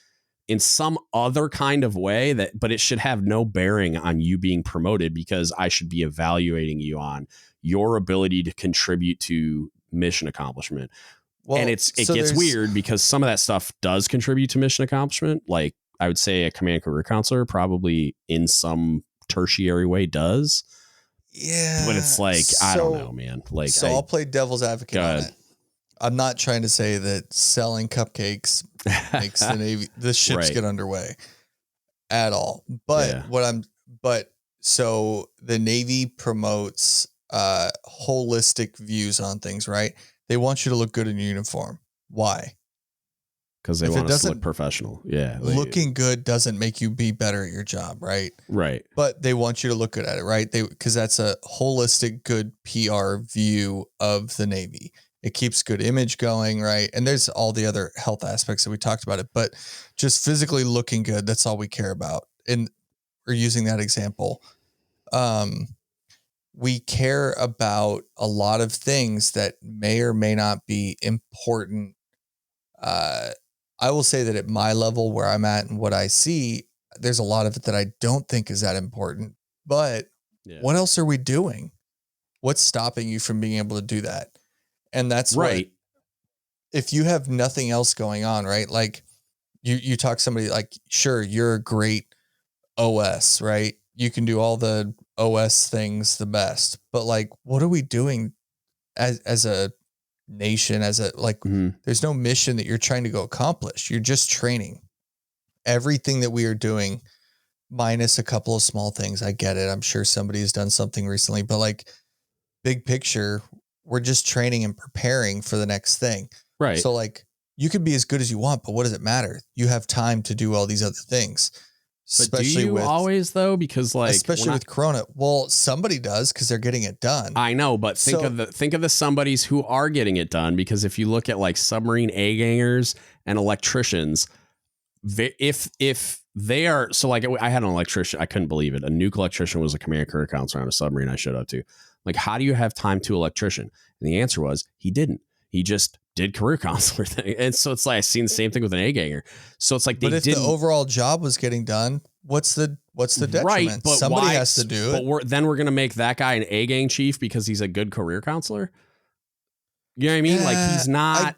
in some other kind of way but it should have no bearing on you being promoted, because I should be evaluating you on your ability to contribute to mission accomplishment. Well, and it gets weird because some of that stuff does contribute to mission accomplishment. Like, I would say a command career counselor probably in some tertiary way does. Yeah. But it's like, I don't know, man. Like, so I'll play devil's advocate on it. I'm not trying to say that selling cupcakes makes the Navy, the ships get underway at all. But so the Navy promotes holistic views on things, right? They want you to look good in your uniform. Why? Because they want us to look professional. Yeah. Looking good doesn't make you be better at your job, right? Right. But they want you to look good at it, right? Because that's a holistic, good PR view of the Navy. It keeps good image going, right? And there's all the other health aspects that we talked about it, but just physically looking good, that's all we care about. And we're using that example. We care about a lot of things that may or may not be important. I will say that at my level where I'm at and what I see, there's a lot of it that I don't think is that important, but what else are we doing? What's stopping you from being able to do that? And that's right. If you have nothing else going on, right? Like you talk to somebody like, sure, you're a great OS, right? You can do all the OS things the best, but like, what are we doing as a nation, as a, like, there's no mission that you're trying to go accomplish. You're just training. Everything that we are doing, minus a couple of small things. I get it. I'm sure somebody has done something recently, but like big picture, we're just training and preparing for the next thing. Right. So like you could be as good as you want, but what does it matter? You have time to do all these other things. But Especially do you always though? Because like, especially with Corona, well, somebody does because they're getting it done. I know, but think of the somebodies who are getting it done. Because if you look at like submarine A-gangers and electricians, if they are, so like I had an electrician, I couldn't believe it. A nuke electrician was a command career counselor on a submarine I showed up to. Like, how do you have time to electrician? And the answer was he didn't. He just did career counselor thing. And so it's like, I've seen the same thing with an A-ganger. So it's like, but if the overall job was getting done, what's the detriment? Right, but somebody has to do it. But we're going to make that guy an A-gang chief because he's a good career counselor. You know what I mean? Like, he's not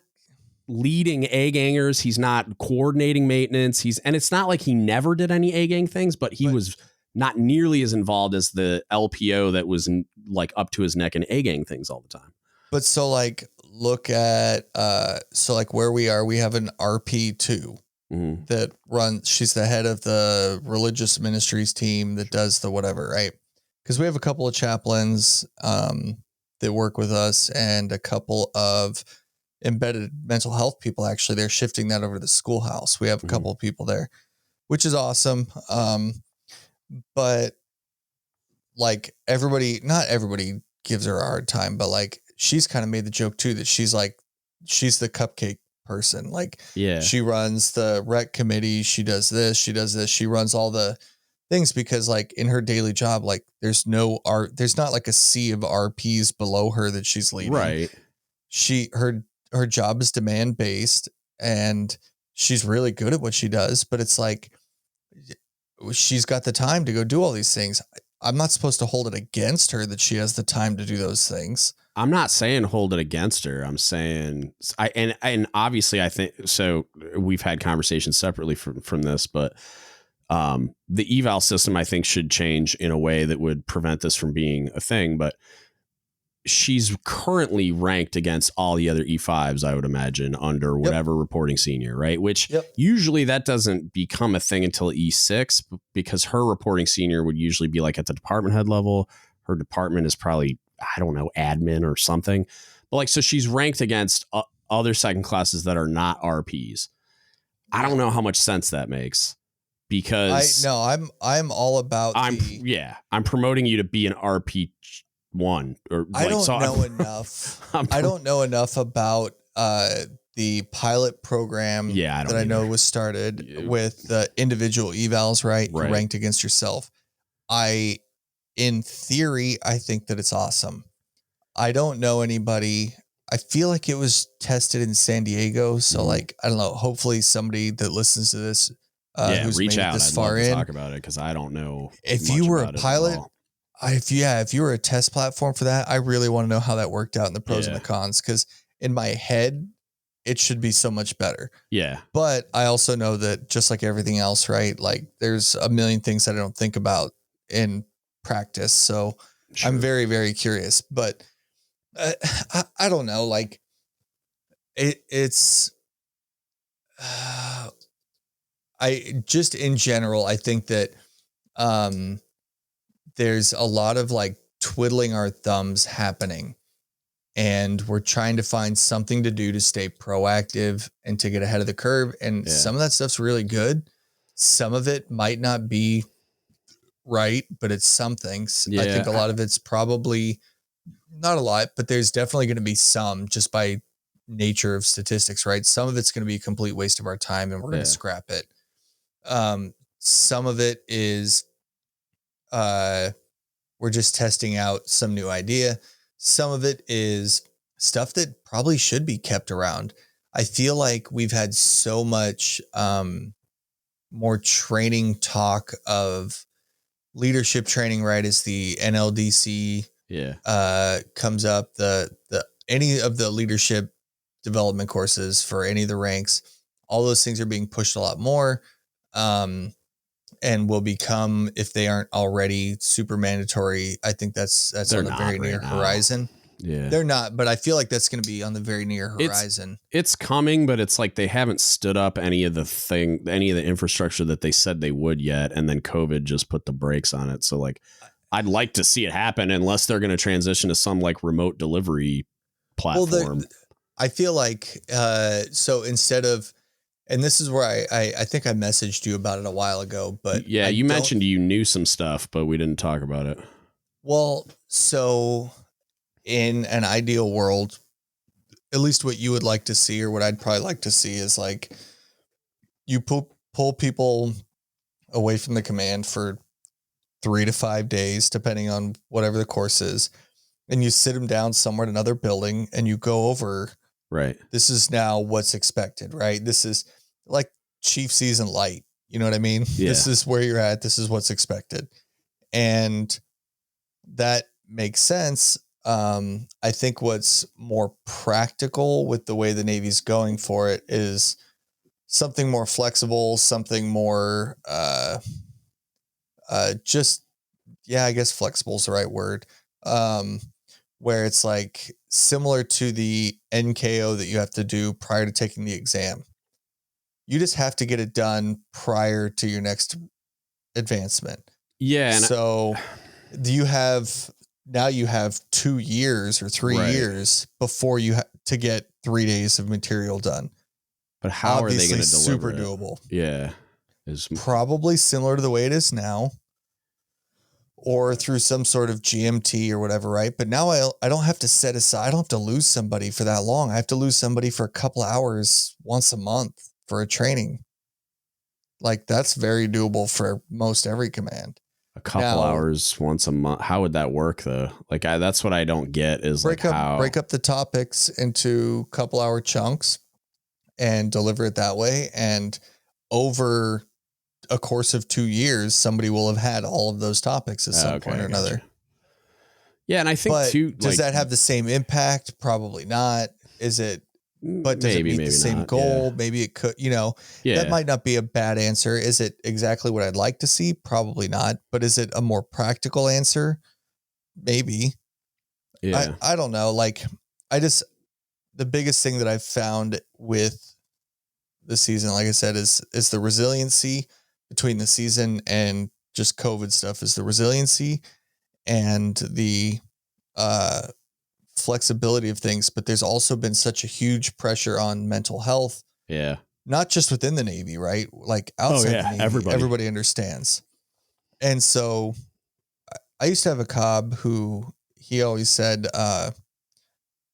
leading A-gangers. He's not coordinating maintenance. And it's not like he never did any A-gang things, but he was not nearly as involved as the LPO that was like up to his neck in A-gang things all the time. But so like, look at, so like where we are, we have an RP2 that runs, she's the head of the religious ministries team that does the whatever, right? Because we have a couple of chaplains that work with us and a couple of embedded mental health people. Actually, they're shifting that over to the schoolhouse. We have a couple of people there, which is awesome. But like not everybody gives her a hard time, but like she's kind of made the joke too that she's the cupcake person. Like, she runs the rec committee. She does this. She runs all the things because like in her daily job, like there's not like a sea of RPs below her that she's leading. Right. Her job is demand based and she's really good at what she does, but it's like, she's got the time to go do all these things. I'm not supposed to hold it against her that she has the time to do those things. I'm not saying hold it against her. I'm saying and obviously I think so. We've had conversations separately from this, but the eval system I think should change in a way that would prevent this from being a thing. But she's currently ranked against all the other E5s, I would imagine, under whatever reporting senior, right? Which usually that doesn't become a thing until E6 because her reporting senior would usually be like at the department head level. Her department is probably, I don't know, admin or something. But like, so she's ranked against other second classes that are not RPs. I don't know how much sense that makes because I'm all about I'm promoting you to be an RP one or I don't know enough. I don't know enough about the pilot program that I know was started with the individual evals, right? You're ranked against yourself. In theory, I think that it's awesome. I don't know anybody. I feel like it was tested in San Diego. So like, I don't know, hopefully somebody that listens to this, who's reach made out. this I'd far love in, to talk about it because I don't know. If you were a pilot, if you were a test platform for that, I really want to know how that worked out in the pros and the cons. Because in my head, it should be so much better. Yeah. But I also know that just like everything else, right? Like there's a million things that I don't think about in practice. So I'm very, very curious. But I don't know. Like it's I just in general, I think that there's a lot of like twiddling our thumbs happening and we're trying to find something to do to stay proactive and to get ahead of the curve. And some of that stuff's really good. Some of it might not be right, but it's something. I think a lot of it's probably not a lot, but there's definitely going to be some just by nature of statistics, right? Some of it's going to be a complete waste of our time and we're going to scrap it. Some of it is, we're just testing out some new idea. Some of it is stuff that probably should be kept around. I feel like we've had so much more training talk of leadership training, right? As the NLDC comes up, the any of the leadership development courses for any of the ranks, all those things are being pushed a lot more. And will become, if they aren't already, super mandatory. I think that's on the very near horizon. Yeah, they're not, but I feel like that's going to be on the very near horizon. It's coming, but it's like they haven't stood up any of the infrastructure that they said they would yet, and then COVID just put the brakes on it. So like, I'd like to see it happen, unless they're going to transition to some like remote delivery platform. Well, I feel like so instead of, and this is where I think I messaged you about it a while ago, but yeah, you mentioned you knew some stuff, but we didn't talk about it. Well, so in an ideal world, at least what you would like to see, or what I'd probably like to see, is like you pull people away from the command for 3 to 5 days, depending on whatever the course is, and you sit them down somewhere in another building and you go over, right, this is now what's expected, right? This is like Chief Season Light. You know what I mean? Yeah. This is where you're at. This is what's expected. And that makes sense. I think what's more practical with the way the Navy's going for it is something more flexible, something more, I guess flexible is the right word. Where it's like similar to the NKO that you have to do prior to taking the exam. You just have to get it done prior to your next advancement. Yeah. So you have 2 years or 3 years before you have to get 3 days of material done. But how Obviously, are they going to deliver super doable? Yeah. It's probably similar to the way it is now, or through some sort of GMT or whatever, right? But now I don't have to set aside, I don't have to lose somebody for that long. I have to lose somebody for a couple hours once a month for a training. Like, that's very doable for most every command. A couple hours once a month. How would that work though? Like, that's what I don't get is break up the topics into couple hour chunks and deliver it that way. And over a course of 2 years, somebody will have had all of those topics at some point or another. Yeah. And I think does that have the same impact? Probably not. Is it, but does it meet the same goal? Yeah. Maybe it could, that might not be a bad answer. Is it exactly what I'd like to see? Probably not. But is it a more practical answer? Maybe. Yeah. I don't know. Like, the biggest thing that I've found with the season, like I said, is the resiliency between the season and just COVID stuff, is the resiliency and the flexibility of things. But there's also been such a huge pressure on mental health. Yeah. Not just within the Navy, right? Like outside the Navy, everybody understands. And so I used to have a cobb who he always said,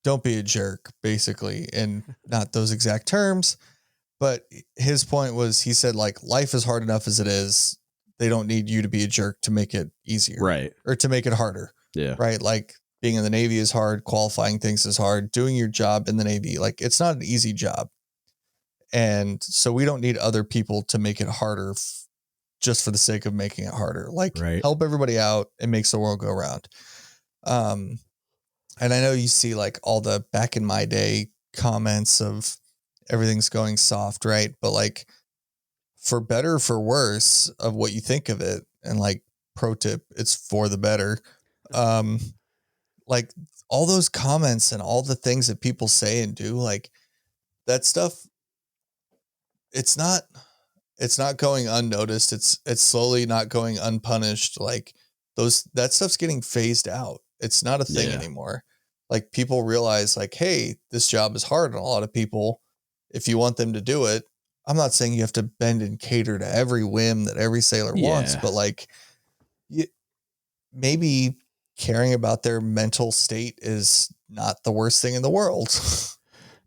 don't be a jerk, basically, and not those exact terms. But his point was, he said, like, life is hard enough as it is. They don't need you to be a jerk to make it easier. Right. Or to make it harder. Yeah. Right. Like, being in the Navy is hard. Qualifying things is hard. Doing your job in the Navy, like, it's not an easy job. And so we don't need other people to make it harder just for the sake of making it harder. Like, help everybody out. It makes the world go round. And I know you see like all the back in my day comments of everything's going soft, right? But like, for better or for worse of what you think of it, and like, pro tip, it's for the better. Like, all those comments and all the things that people say and do, like, that stuff, it's not going unnoticed. It's slowly not going unpunished. Like, that stuff's getting phased out. It's not a thing anymore. Like, people realize, like, hey, this job is hard on a lot of people. If you want them to do it, I'm not saying you have to bend and cater to every whim that every sailor wants, but like, maybe caring about their mental state is not the worst thing in the world.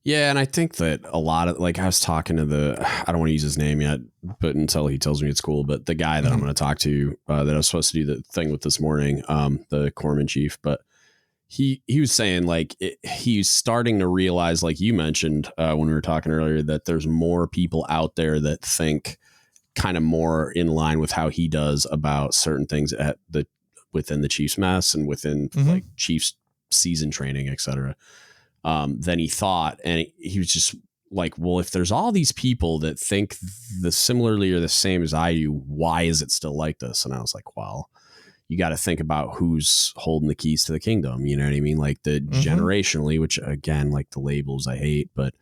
Yeah. And I think that a lot of, like, I was talking to I don't want to use his name yet, but until he tells me it's cool, but the guy that I'm going to talk to, that I was supposed to do the thing with this morning, the corpsman chief, but he was saying, like, he's starting to realize, like you mentioned when we were talking earlier, that there's more people out there that think kind of more in line with how he does about certain things within the Chiefs mess and within like Chiefs season training, etc. than he thought. And he was just like, well, if there's all these people that think the similarly or the same as I do, why is it still like this? And I was like, well, you got to think about who's holding the keys to the kingdom. You know what I mean? Like the generationally, which again, like the labels I hate, but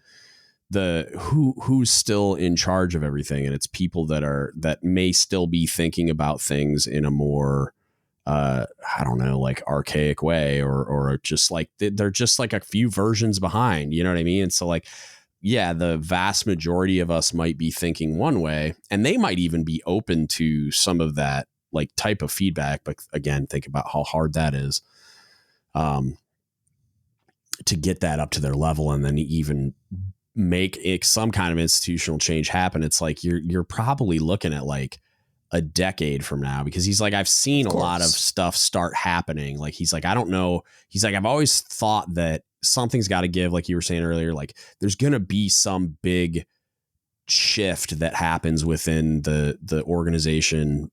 the who's still in charge of everything. And it's people that may still be thinking about things in a more, I don't know, like archaic way, or just like they're just like a few versions behind, you know what I mean? And so like, yeah, the vast majority of us might be thinking one way, and they might even be open to some of that like type of feedback. But again, think about how hard that is, to get that up to their level and then even make some kind of institutional change happen. It's like, you're probably looking at like a decade from now, because he's like, I've seen a lot of stuff start happening. Like, he's like, I don't know. He's like, I've always thought that something's got to give. Like you were saying earlier, like there's going to be some big shift that happens within the organization,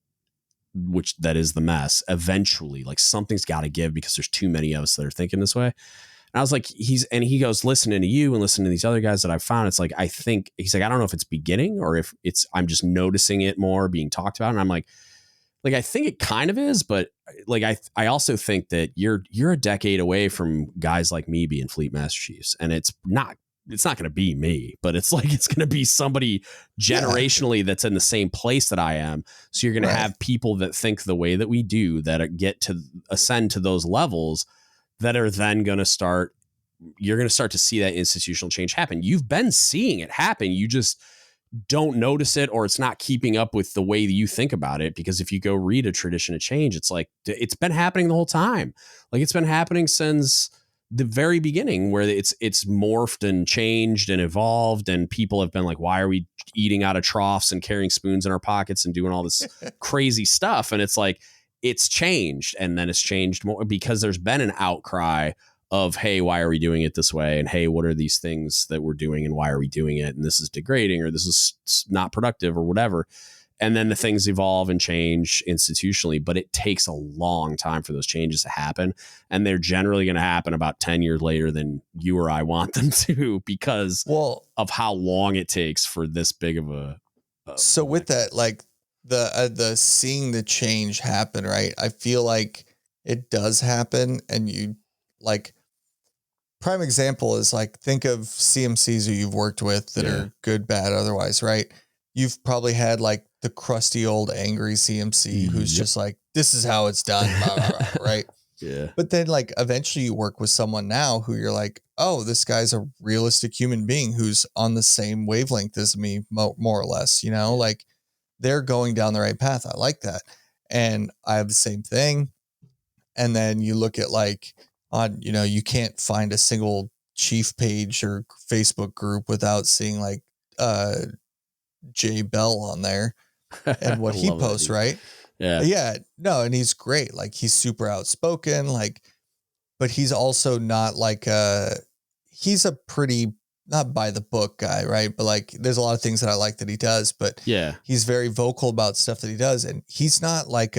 which that is the mess eventually. Like something's got to give because there's too many of us that are thinking this way. And I was like, he goes, listening to you and listening to these other guys that I've found, it's like, I think he's like, I don't know if it's beginning or if I'm just noticing it more being talked about. And I'm like, I think it kind of is, but like, I also think that you're a decade away from guys like me being Fleet Master Chiefs. And it's not going to be me, but it's like, it's going to be somebody generationally that's in the same place that I am. So you're going to have people that think the way that we do, that get to ascend to those levels, that are then going to start, you're going to start to see that institutional change happen. You've been seeing it happen. You just don't notice it, or it's not keeping up with the way that you think about it. Because if you go read A Tradition of Change, it's like, it's been happening the whole time. Like it's been happening since the very beginning, where it's morphed and changed and evolved. And people have been like, why are we eating out of troughs and carrying spoons in our pockets and doing all this crazy stuff? And it's like, it's changed, and then it's changed more because there's been an outcry of, hey, why are we doing it this way? And hey, what are these things that we're doing and why are we doing it? And this is degrading, or this is not productive, or whatever. And then the things evolve and change institutionally, but it takes a long time for those changes to happen. And they're generally going to happen about 10 years later than you or I want them to, because of how long it takes for this big of a. So with that, like, the seeing the change happen, right? I feel like it does happen, and you like, prime example is like, think of CMCs who you've worked with that are good, bad, otherwise, right? You've probably had like the crusty old angry CMC who's just like, this is how it's done, blah, blah, blah, right? Yeah. But then like eventually you work with someone now who you're like, oh, this guy's a realistic human being who's on the same wavelength as me, more or less, you know, like they're going down the right path. I like that. And I have the same thing. And then you look at like on, you know, you can't find a single chief page or Facebook group without seeing like Jay Bell on there and what he posts, right? Yeah. Yeah. No, and he's great. Like he's super outspoken, like, but he's also not like he's a pretty not by the book guy, right? But like there's a lot of things that I like that he does, but he's very vocal about stuff that he does. And he's not like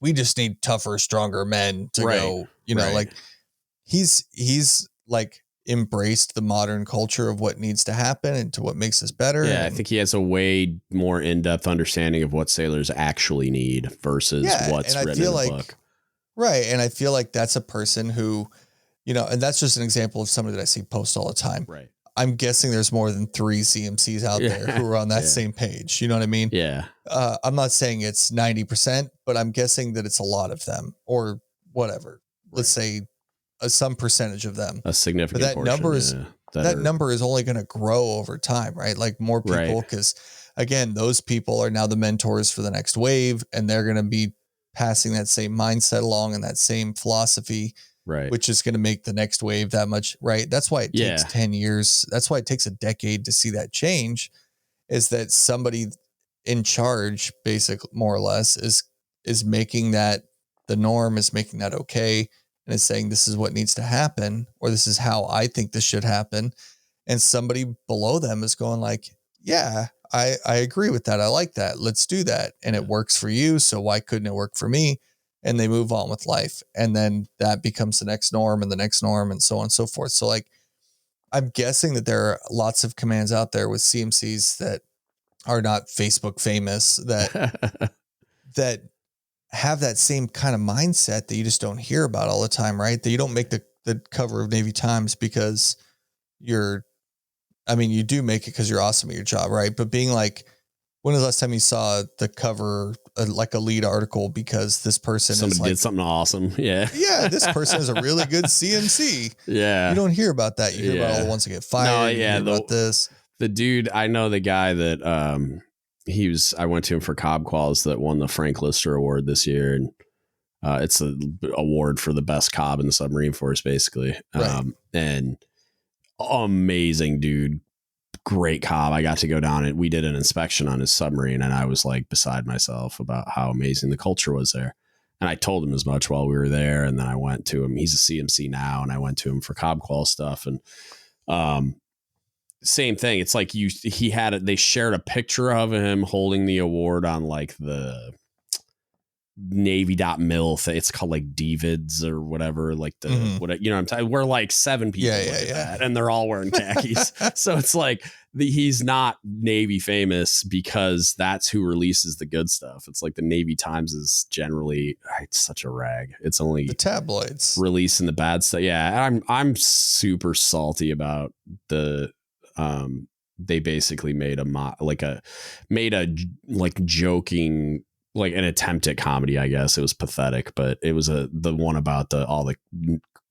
we just need tougher, stronger men to go, you know, like he's like embraced the modern culture of what needs to happen and to what makes us better. Yeah, I think he has a way more in-depth understanding of what sailors actually need versus what's written in the book. Right. And I feel like that's a person who, you know, and that's just an example of somebody that I see post all the time. Right. I'm guessing there's more than 3 CMCs out there who are on that same page. You know what I mean? Yeah. I'm not saying it's 90%, but I'm guessing that it's a lot of them or whatever. Let's say some percentage of them. A significant but portion. Number is, that number is only going to grow over time, right? Like more people, because again, those people are now the mentors for the next wave, and they're going to be passing that same mindset along and that same philosophy. Right. Which is going to make the next wave that much, right? That's why it takes 10 years. That's why it takes a decade to see that change, is that somebody in charge, basically, more or less, is making that the norm, is making that okay, and is saying this is what needs to happen, or this is how I think this should happen. And somebody below them is going like, yeah, I agree with that. I like that. Let's do that. And it works for you. So why couldn't it work for me? And they move on with life. And then that becomes the next norm and the next norm and so on and so forth. So like I'm guessing that there are lots of commands out there with CMCs that are not Facebook famous that that have that same kind of mindset that you just don't hear about all the time, right? That you don't make the cover of Navy Times because you do make it because you're awesome at your job, right? But being like, when was the last time you saw the cover, like a lead article, because this person did something awesome? Yeah. Yeah, this person is a really good CMC. Yeah. You don't hear about that. You hear about all the ones that get fired. No, yeah. You hear about this. The dude, I know the guy that I went to him for Cobb Quals that won the Frank Lister Award this year. And it's an award for the best Cobb in the submarine force, basically. Right. And amazing dude. Great Cobb. I got to go down and we did an inspection on his submarine, and I was like beside myself about how amazing the culture was there. And I told him as much while we were there. And then I went to him. He's a CMC now, and I went to him for Cobb Qual stuff. And same thing. It's like they shared a picture of him holding the award on like the Navy.mil thing. It's called like DVIDs or whatever, like the what, you know what I'm talking. We're like 7 people at that, and they're all wearing khakis. So it's like he's not Navy famous because that's who releases the good stuff. It's like the Navy Times is generally, it's such a rag. It's only the tabloids releasing the bad stuff. Yeah, I'm super salty about the they basically made a joking, like an attempt at comedy. I guess it was pathetic, but it was the one about all the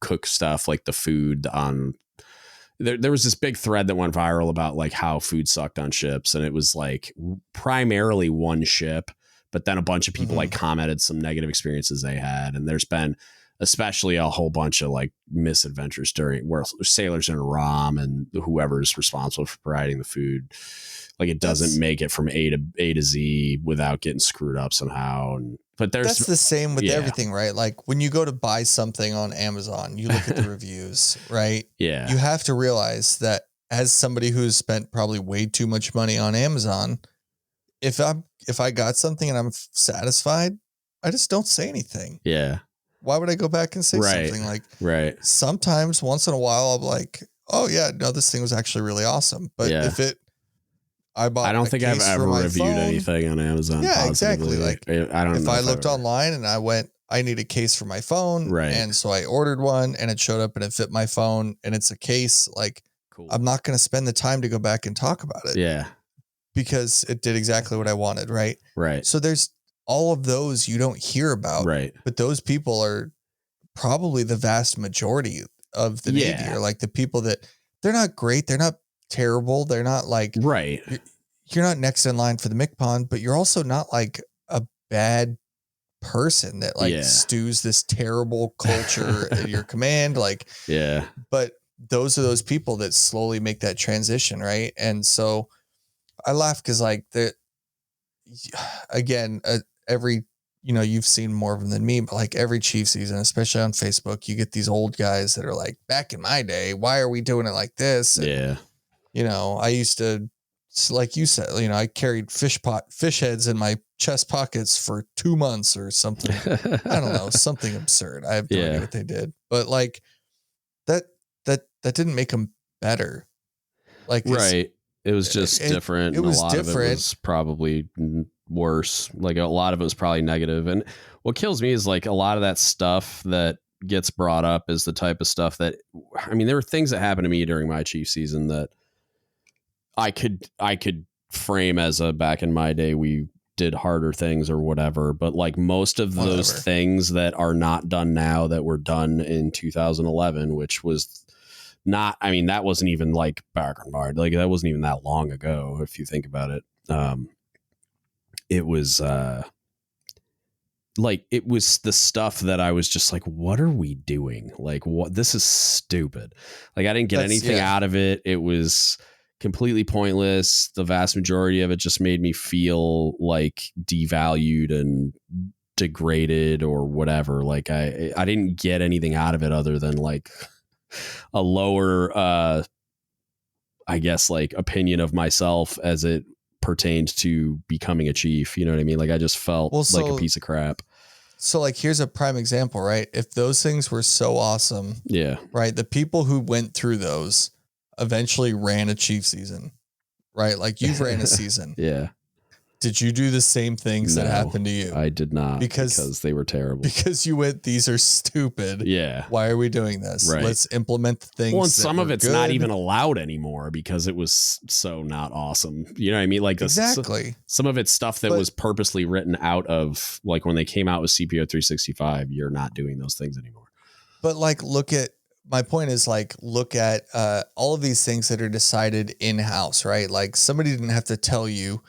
cook stuff, like the food on there was this big thread that went viral about like how food sucked on ships. And it was like primarily one ship, but then a bunch of people like commented some negative experiences they had. And there's been especially a whole bunch of like misadventures where sailors in ROM and whoever's responsible for providing the food, like it doesn't make it from A to Z without getting screwed up somehow. But that's the same with everything, right? Like when you go to buy something on Amazon, you look at the reviews, right? Yeah. You have to realize that as somebody who's spent probably way too much money on Amazon, if I got something and I'm satisfied, I just don't say anything. Yeah. Why would I go back and say something like, sometimes once in a while, I'll be like, oh yeah, no, this thing was actually really awesome. But I don't think I've ever reviewed anything on Amazon. Yeah, positively. Exactly. Like I don't know. If I looked online and I need a case for my phone. Right. And so I ordered one and it showed up and it fit my phone and it's a case. Like, cool. I'm not going to spend the time to go back and talk about it. Yeah. Because it did exactly what I wanted. Right. Right. So there's all of those you don't hear about. Right. But those people are probably the vast majority of the Navy, or like the people that they're not great. They're not terrible. They're not like, right. You're not next in line for the MCPON, but you're also not like a bad person that like stews this terrible culture in your command. Like, but those are those people that slowly make that transition. Right. And so I laugh because like again, every, you've seen more of them than me, but like every chief season, especially on Facebook, you get these old guys that are like, back in my day, why are we doing it like this? And, I used to, like you said, I carried fish heads in my chest pockets for 2 months or something. I don't know, something absurd. I have no idea what they did, but like that didn't make them better. Like, right. It was just different. It was a lot different. Of it was probably worse. Like a lot of it was probably negative. And what kills me is like a lot of that stuff that gets brought up is the type of stuff that, there were things that happened to me during my chief season that I could frame as back in my day, we did harder things or whatever. But like most of those things that are not done now that were done in 2011, which was not, that wasn't even like back in my, like that wasn't even that long ago. If you think about it, it was like, it was the stuff that I was just like, what are we doing? Like, what, this is stupid. Like I didn't get anything out of it. It was completely pointless. The vast majority of it just made me feel like devalued and degraded or whatever. Like I didn't get anything out of it other than like a lower, I guess like opinion of myself as it pertained to becoming a chief. You know what I mean? Like I just felt like a piece of crap. So like, here's a prime example, right? If those things were so awesome, right? The people who went through those, eventually ran a chief season, right? Like you've ran a season. Yeah. Did you do the same things that happened to you? I did not, because they were terrible. Because you went, these are stupid. Yeah. Why are we doing this? Right. Let's implement the things. Well, and some of it's good. Not even allowed anymore because it was so not awesome. You know what I mean? Like exactly. Some of it's stuff that was purposely written out of, like when they came out with CPO 365, you're not doing those things anymore. But like, my point is like, look at all of these things that are decided in-house, right? Like somebody didn't have to tell you,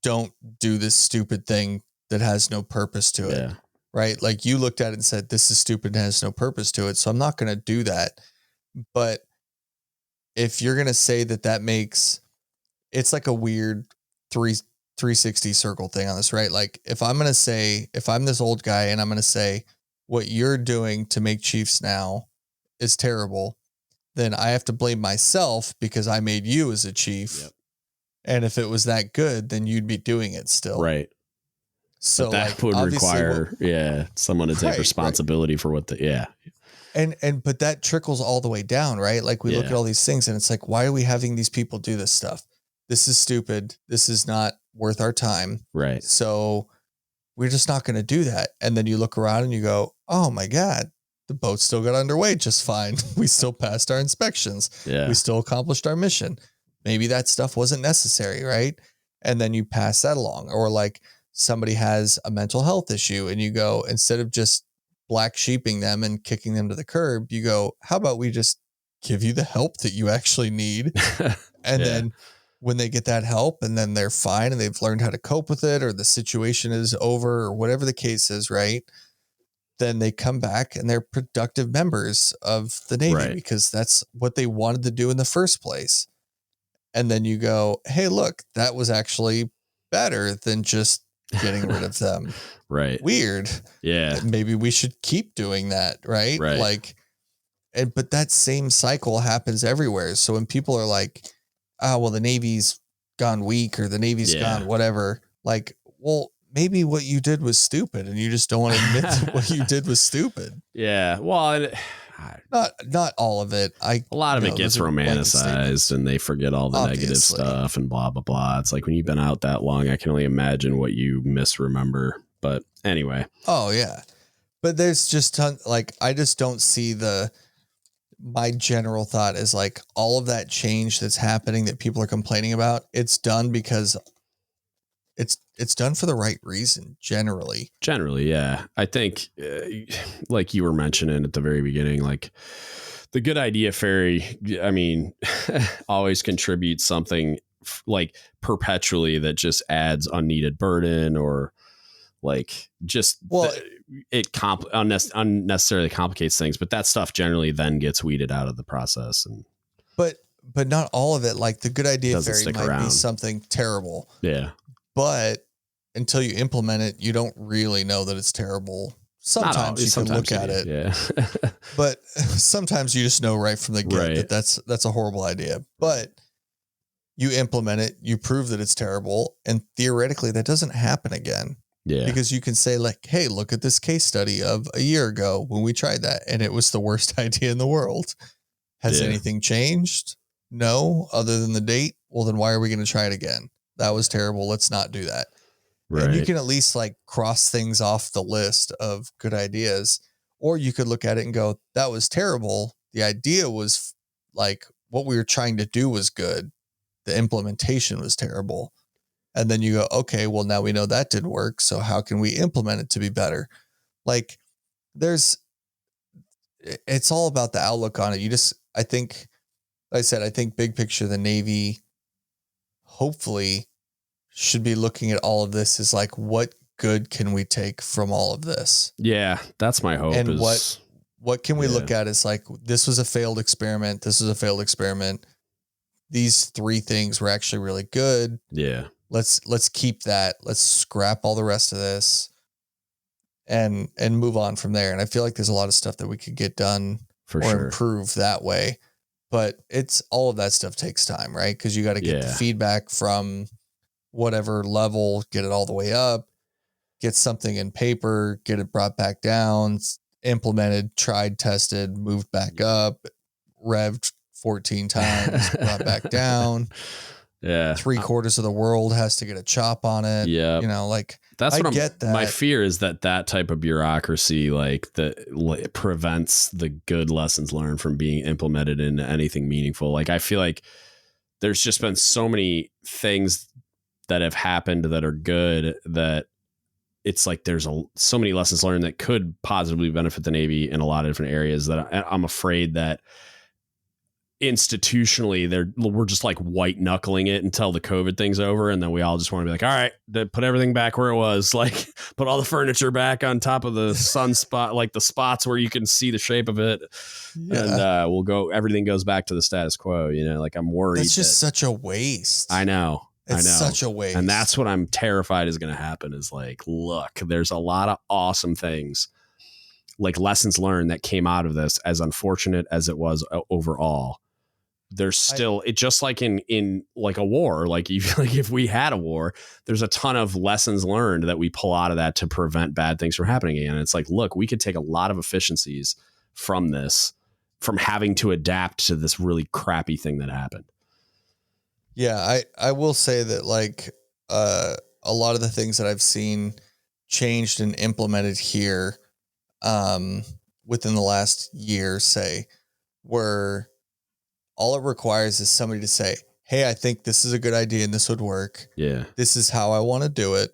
don't do this stupid thing that has no purpose to it, right? Like you looked at it and said, this is stupid and has no purpose to it. So I'm not going to do that. But if you're going to say that makes, it's like a weird 360 circle thing on this, right? Like if I'm this old guy and I'm going to say what you're doing to make Chiefs now is terrible, then I have to blame myself because I made you as a chief. Yep. And if it was that good, then you'd be doing it still. Right. So but that would require, someone to take responsibility for what but that trickles all the way down, right? Like we look at all these things and it's like, why are we having these people do this stuff? This is stupid. This is not worth our time. Right. So we're just not going to do that. And then you look around and you go, oh my God, the boat still got underway just fine. We still passed our inspections. Yeah. We still accomplished our mission. Maybe that stuff wasn't necessary, right? And then you pass that along. Or like somebody has a mental health issue and you go, instead of just black sheeping them and kicking them to the curb, you go, how about we just give you the help that you actually need? And then when they get that help and then they're fine and they've learned how to cope with it, or the situation is over or whatever the case is, right? Then they come back and they're productive members of the Navy because that's what they wanted to do in the first place. And then you go, hey, look, that was actually better than just getting rid of them. Right. Weird. Yeah. Maybe we should keep doing that. Right. Right. Like, but that same cycle happens everywhere. So when people are like, oh, well, the Navy's gone weak or the Navy's gone whatever, like, well, maybe what you did was stupid and you just don't want to admit that what you did was stupid. Yeah. Well, not all of it. A lot of it gets romanticized and they forget all the negative stuff and blah, blah, blah. It's like when you've been out that long, I can only imagine what you misremember. But anyway. Oh, yeah. But there's just I just don't see my general thought is like all of that change that's happening that people are complaining about. It's done because it's done for the right reason. Generally, yeah. I think like you were mentioning at the very beginning, like the good idea fairy, I mean, always contributes something like perpetually that just adds unneeded burden or like just unnecessarily complicates things. But that stuff generally then gets weeded out of the process. And but not all of it. Like the good idea fairy might be something terrible. Yeah. But until you implement it, you don't really know that it's terrible. Sometimes you can look at it. Yeah. But sometimes you just know right from the get that that's a horrible idea. But you implement it, you prove that it's terrible, and theoretically that doesn't happen again. Yeah. Because you can say like, hey, look at this case study of a year ago when we tried that and it was the worst idea in the world. Has anything changed? No, other than the date. Well, then why are we going to try it again? That was terrible. Let's not do that. Right. And you can at least like cross things off the list of good ideas, or you could look at it and go, that was terrible. The idea was like what we were trying to do was good. The implementation was terrible. And then you go, okay, well, now we know that didn't work. So how can we implement it to be better? Like it's all about the outlook on it. I think big picture, the Navy hopefully should be looking at all of this as like, what good can we take from all of this? Yeah, that's my hope. And what can we look at as like, this was a failed experiment. This was a failed experiment. These three things were actually really good. Yeah. Let's keep that. Let's scrap all the rest of this and move on from there. And I feel like there's a lot of stuff that we could get done or improve that way. But it's all of that stuff takes time, right? Because you got to get the feedback from whatever level, get it all the way up, get something in paper, get it brought back down, implemented, tried, tested, moved back up, revved, 14 times, brought back down. Yeah. 3/4 of the world has to get a chop on it. Yeah. You know, like that's I what get that. My fear is that type of bureaucracy, like it prevents the good lessons learned from being implemented into anything meaningful. Like I feel like there's just been so many things that have happened that are good that it's like there's so many lessons learned that could positively benefit the Navy in a lot of different areas that I'm afraid that institutionally we're just like white knuckling it until the COVID thing's over, and then we all just want to be like, all right, put everything back where it was, like put all the furniture back on top of the sun spot, like the spots where you can see the shape of it. Yeah. And everything goes back to the status quo, you know. Like I'm worried that's just such a waste. I know it's such a waste, and that's what I'm terrified is going to happen. Is like, look, there's a lot of awesome things, like lessons learned that came out of this, as unfortunate as it was overall. There's still it just like in like a war, like if we had a war, there's a ton of lessons learned that we pull out of that to prevent bad things from happening again. And it's like, look, we could take a lot of efficiencies from this, from having to adapt to this really crappy thing that happened. Yeah, I will say that like a lot of the things that I've seen changed and implemented here within the last year, say, were all it requires is somebody to say, hey, I think this is a good idea and this would work. Yeah. This is how I want to do it.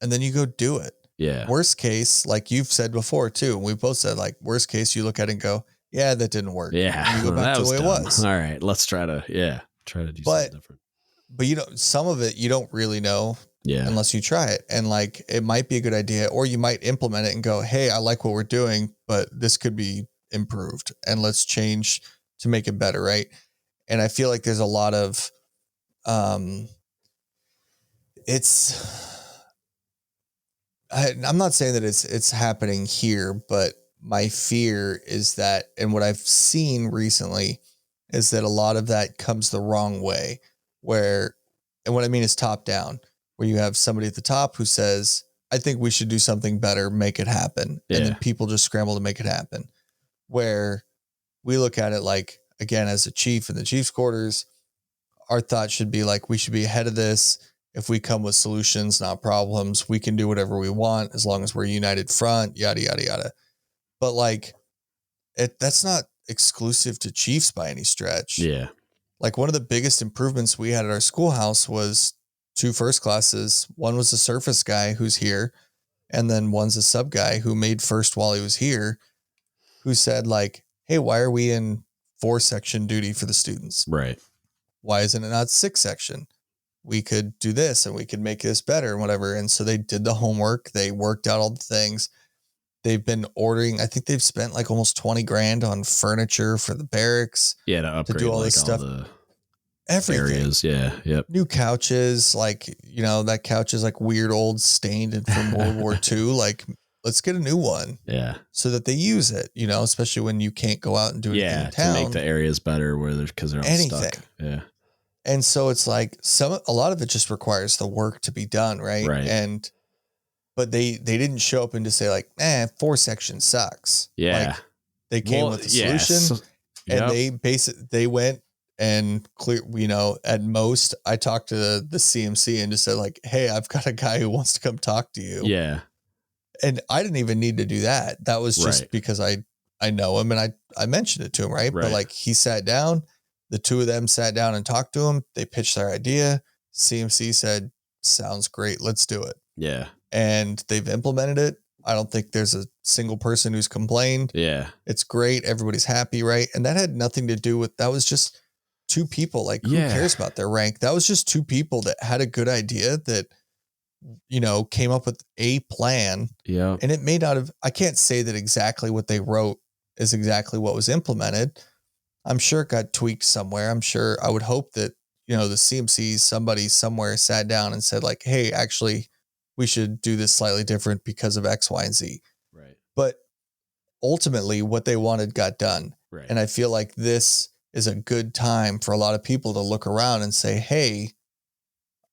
And then you go do it. Yeah. Worst case, like you've said before too, we both said, like, worst case, you look at it and go, yeah, that didn't work. Yeah. And you go back to the way it was. All right. Let's try to do something different. But you know, some of it you don't really know unless you try it. And like, it might be a good idea, or you might implement it and go, hey, I like what we're doing, but this could be improved and let's change to make it better. Right. And I feel like there's a lot of, I'm not saying that it's happening here, but my fear is that, and what I've seen recently is that a lot of that comes the wrong way, where, and what I mean is top down, where you have somebody at the top who says, I think we should do something better, make it happen. Yeah. And then people just scramble to make it happen. Where we look at it like, again, as a chief in the chief's quarters, our thought should be like, we should be ahead of this. If we come with solutions, not problems, we can do whatever we want as long as we're united front, yada, yada, yada. But like, that's not exclusive to chiefs by any stretch. Yeah. Like one of the biggest improvements we had at our schoolhouse was 2 first classes. One was a surface guy who's here, and then one's a sub guy who made first while he was here, who said like, hey, why are we in 4-section duty for the students? Right. Why isn't it not 6-section? We could do this and we could make this better and whatever. And so they did the homework. They worked out all the things. They've been ordering. I think they've spent like almost 20 grand on furniture for the barracks. Yeah. To upgrade, to do all this stuff. Everything. Areas. Yeah. Yep. New couches. Like, you know, that couch is like weird old stained and from World War II. Like, let's get a new one. Yeah. So that they use it, you know, especially when you can't go out and do anything in town. To make the areas better because they're all stuck. Yeah. And so it's like a lot of it just requires the work to be done. Right. Right. But they didn't show up and just say like, 4-section sucks. Yeah. Like they came with a solution and they went and clear, you know, at most I talked to the CMC and just said like, hey, I've got a guy who wants to come talk to you. Yeah. And I didn't even need to do that. That was just because I know him and I mentioned it to him. Right. But like he sat down, the 2 of them sat down and talked to him. They pitched their idea. CMC said, sounds great. Let's do it. Yeah. And they've implemented it. I don't think there's a single person who's complained. Yeah. It's great. Everybody's happy. Right. And that had nothing to do with, that was just 2 people. Like who cares about their rank? That was just 2 people that had a good idea that, you know, came up with a plan. Yeah. And it may not have, I can't say that exactly what they wrote is exactly what was implemented. I'm sure it got tweaked somewhere. I'm sure, I would hope that, you know, the CMC, somebody somewhere sat down and said like, hey, actually, we should do this slightly different because of X, Y, and Z. Right. But ultimately what they wanted got done. Right. And I feel like this is a good time for a lot of people to look around and say, hey,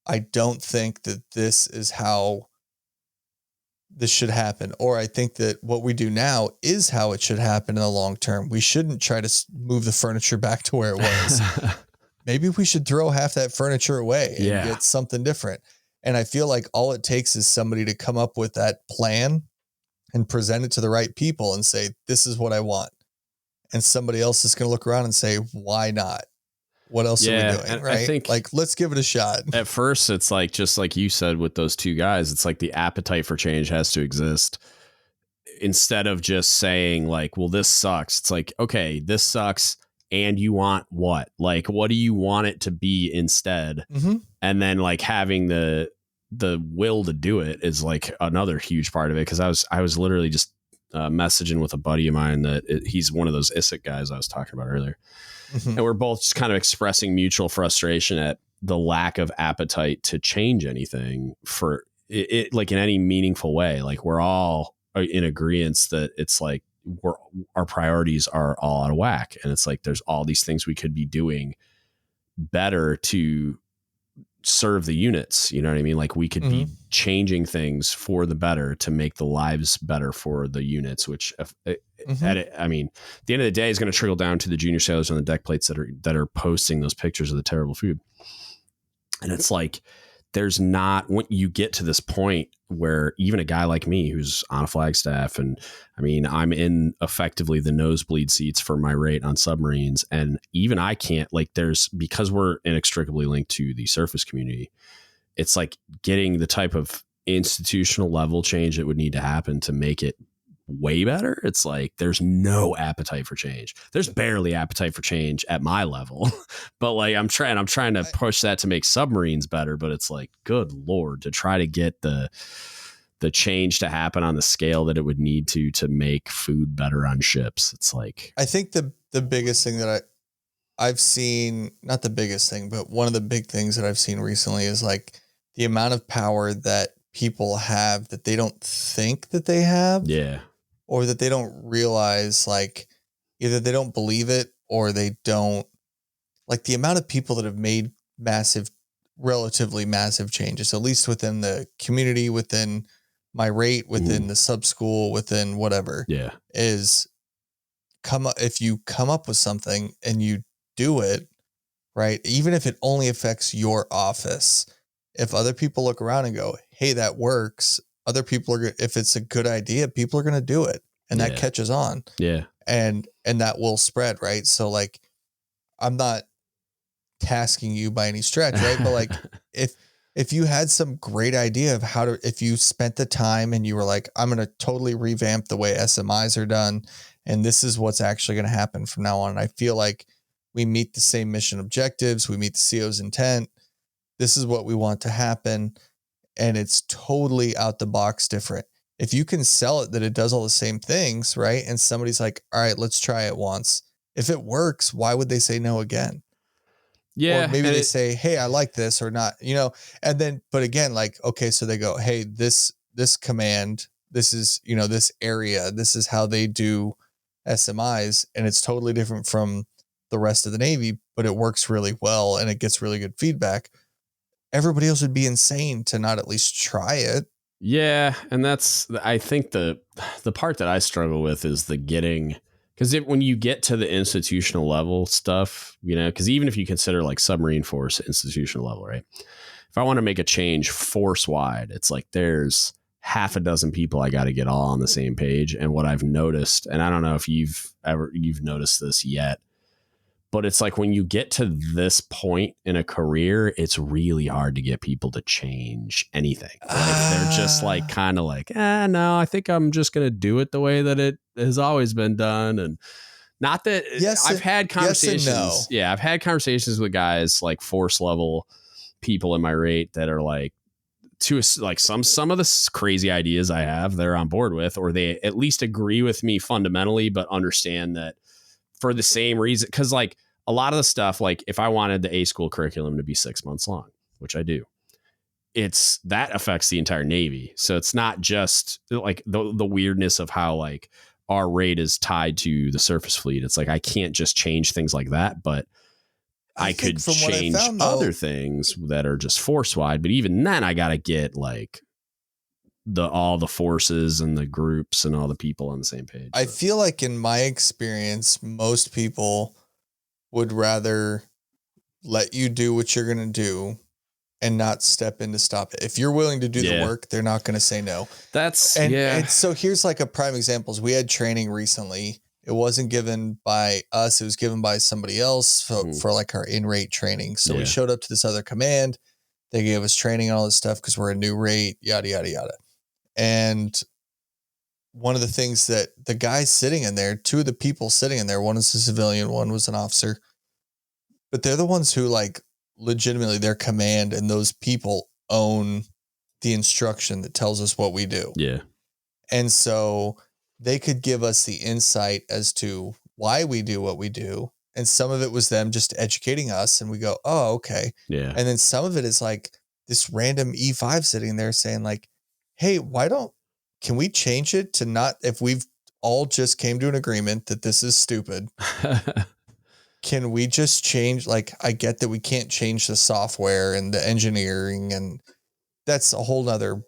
I don't think that this is how this should happen, or I think that what we do now is how it should happen in the long term. We shouldn't try to move the furniture back to where it was. Maybe we should throw half that furniture away and get something different. And I feel like all it takes is somebody to come up with that plan and present it to the right people and say, this is what I want. And somebody else is going to look around and say, why not? What else are we doing? And right. I think like, let's give it a shot. At first, it's like, just like you said with those two guys, it's like the appetite for change has to exist instead of just saying like, well, this sucks. It's like, okay, this sucks. And you want what? Like, what do you want it to be instead? Mm-hmm. And then like having the will to do it is like another huge part of it. Cause I was literally just messaging with a buddy of mine that he's one of those ISIC guys I was talking about earlier. Mm-hmm. And we're both just kind of expressing mutual frustration at the lack of appetite to change anything for it like in any meaningful way. Like we're all in agreement that it's like our priorities are all out of whack. And it's like, there's all these things we could be doing better to serve the units. You know what I mean? Like we could be changing things for the better to make the lives better for the units, which at the end of the day is going to trickle down to the junior sailors on the deck plates that are posting those pictures of the terrible food. And it's like, there's not, when you get to this point where even a guy like me who's on a flag staff, and I mean, I'm in effectively the nosebleed seats for my rate on submarines. And even I can't, like, because we're inextricably linked to the surface community, it's like getting the type of institutional level change that would need to happen to make it way better. It's like there's no appetite for change. There's barely appetite for change at my level. But like I'm trying to push that to make submarines better, but it's like, good Lord, to try to get the change to happen on the scale that it would need to make food better on ships. It's like, I think the biggest thing that I've seen, not the biggest thing, but one of the big things that I've seen recently is like the amount of power that people have that they don't think that they have. Yeah. Or that they don't realize, like either they don't believe it or they don't, like the amount of people that have made relatively massive changes, at least within the community, within my rate, within the sub school, within whatever, is if you come up with something and you do it, right? Even if it only affects your office, if other people look around and go, hey, that works, other people are, if it's a good idea, people are going to do it, and that catches on. Yeah. And that will spread. Right. So like, I'm not tasking you by any stretch, right? But like, if you had some great idea of if you spent the time and you were like, I'm going to totally revamp the way SMIs are done, and this is what's actually going to happen from now on. And I feel like we meet the same mission objectives. We meet the CO's intent. This is what we want to happen. And it's totally out the box different. If you can sell it that it does all the same things, right? And somebody's like, all right, let's try it once. If it works, why would they say no again? Yeah. Or maybe they say, hey, I like this or not, and then, but again, like, okay, so they go, hey, this command, this is, this area, this is how they do SMIs. And it's totally different from the rest of the Navy, but it works really well and it gets really good feedback. Everybody else would be insane to not at least try it. Yeah. And I think the part that I struggle with is the getting, because when you get to the institutional level stuff, because even if you consider like submarine force institutional level, right? If I want to make a change force wide, it's like there's half a dozen people I got to get all on the same page. And what I've noticed, and I don't know if you've noticed this yet, but it's like when you get to this point in a career, it's really hard to get people to change anything. Like they're just like kind of like, no, I think I'm just going to do it the way that it has always been done. And not that I've had conversations. Yes and no. Yeah, I've had conversations with guys like force level people in my rate that are like, to like some of the crazy ideas I have, they're on board with, or they at least agree with me fundamentally, but understand that for the same reason. Because like a lot of the stuff, like if I wanted the A school curriculum to be 6 months long, which I do, that affects the entire Navy. So it's not just like the weirdness of how like our rate is tied to the surface fleet. It's like I can't just change things like that, but I could change other things that are just force wide. But even then I got to get like all the forces and the groups and all the people on the same page. I feel like in my experience, most people would rather let you do what you're going to do and not step in to stop it. If you're willing to do the work, they're not going to say no. And so here's like a prime example. We had training recently. It wasn't given by us. It was given by somebody else for like our in-rate training. So we showed up to this other command. They gave us training and all this stuff because we're a new rate, yada, yada, yada. And one of the things that the guys sitting in there, two of the people sitting in there, one is a civilian, one was an officer, but they're the ones who like legitimately their command and those people own the instruction that tells us what we do. Yeah. And so they could give us the insight as to why we do what we do. And some of it was them just educating us and we go, oh, okay. Yeah. And then some of it is like this random E5 sitting there saying like, hey, can we change it to not, if we've all just came to an agreement that this is stupid, can we just change? Like, I get that we can't change the software and the engineering, and that's a whole nother,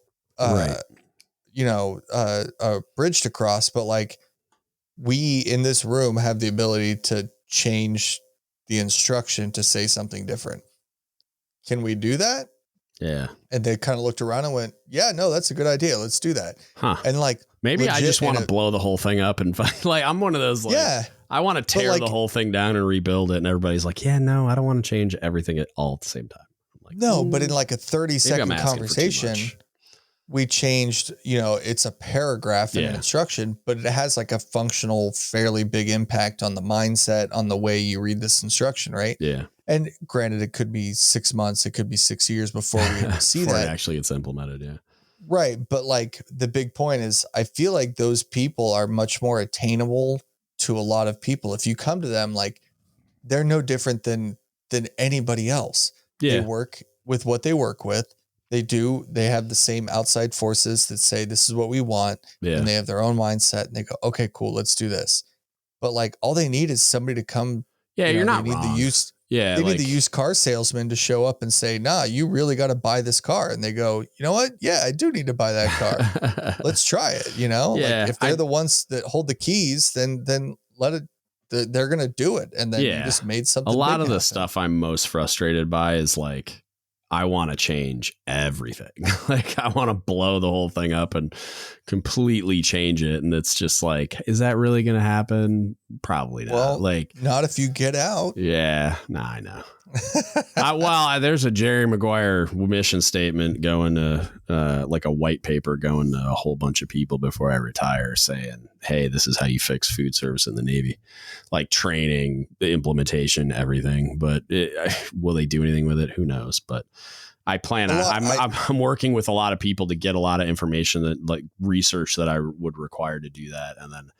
bridge to cross. But like, we in this room have the ability to change the instruction to say something different. Can we do that? Yeah. And they kind of looked around and went, yeah, no, that's a good idea. Let's do that. Huh. And like, maybe I just want to blow the whole thing up and like, I'm one of those, like, I want to tear the whole thing down and rebuild it. And everybody's like, yeah, no, I don't want to change everything all at the same time. I'm like, no, but in like a 30-second conversation, we changed, it's a paragraph in an instruction, but it has like a functional, fairly big impact on the mindset, on the way you read this instruction, right? Yeah. And granted, it could be 6 months, it could be 6 years before we even see before that. It actually gets implemented, yeah. Right. But like the big point is, I feel like those people are much more attainable to a lot of people. If you come to them, like, they're no different than anybody else. Yeah. They work with what they work with. They have the same outside forces that say, this is what we want. Yeah. And they have their own mindset and they go, okay, cool, let's do this. But like, all they need is somebody to come. Yeah. You're not wrong. They need the used car salesman to show up and say, nah, you really got to buy this car. And they go, you know what? Yeah, I do need to buy that car. Let's try it. Yeah, like if they're the ones that hold the keys, then let it, they're going to do it. And then you just made something. A lot of the stuff I'm most frustrated by is like, I want to change everything. Like, I want to blow the whole thing up and completely change it. And it's just like, is that really going to happen? Probably not. Well, like, not if you get out. Yeah. Nah, I know. There's a Jerry Maguire mission statement going to like a white paper going to a whole bunch of people before I retire saying, hey, this is how you fix food service in the Navy, like training, the implementation, everything. But will they do anything with it? Who knows? But I plan on, I'm working with a lot of people to get a lot of information that, like, research that I would require to do that. And then,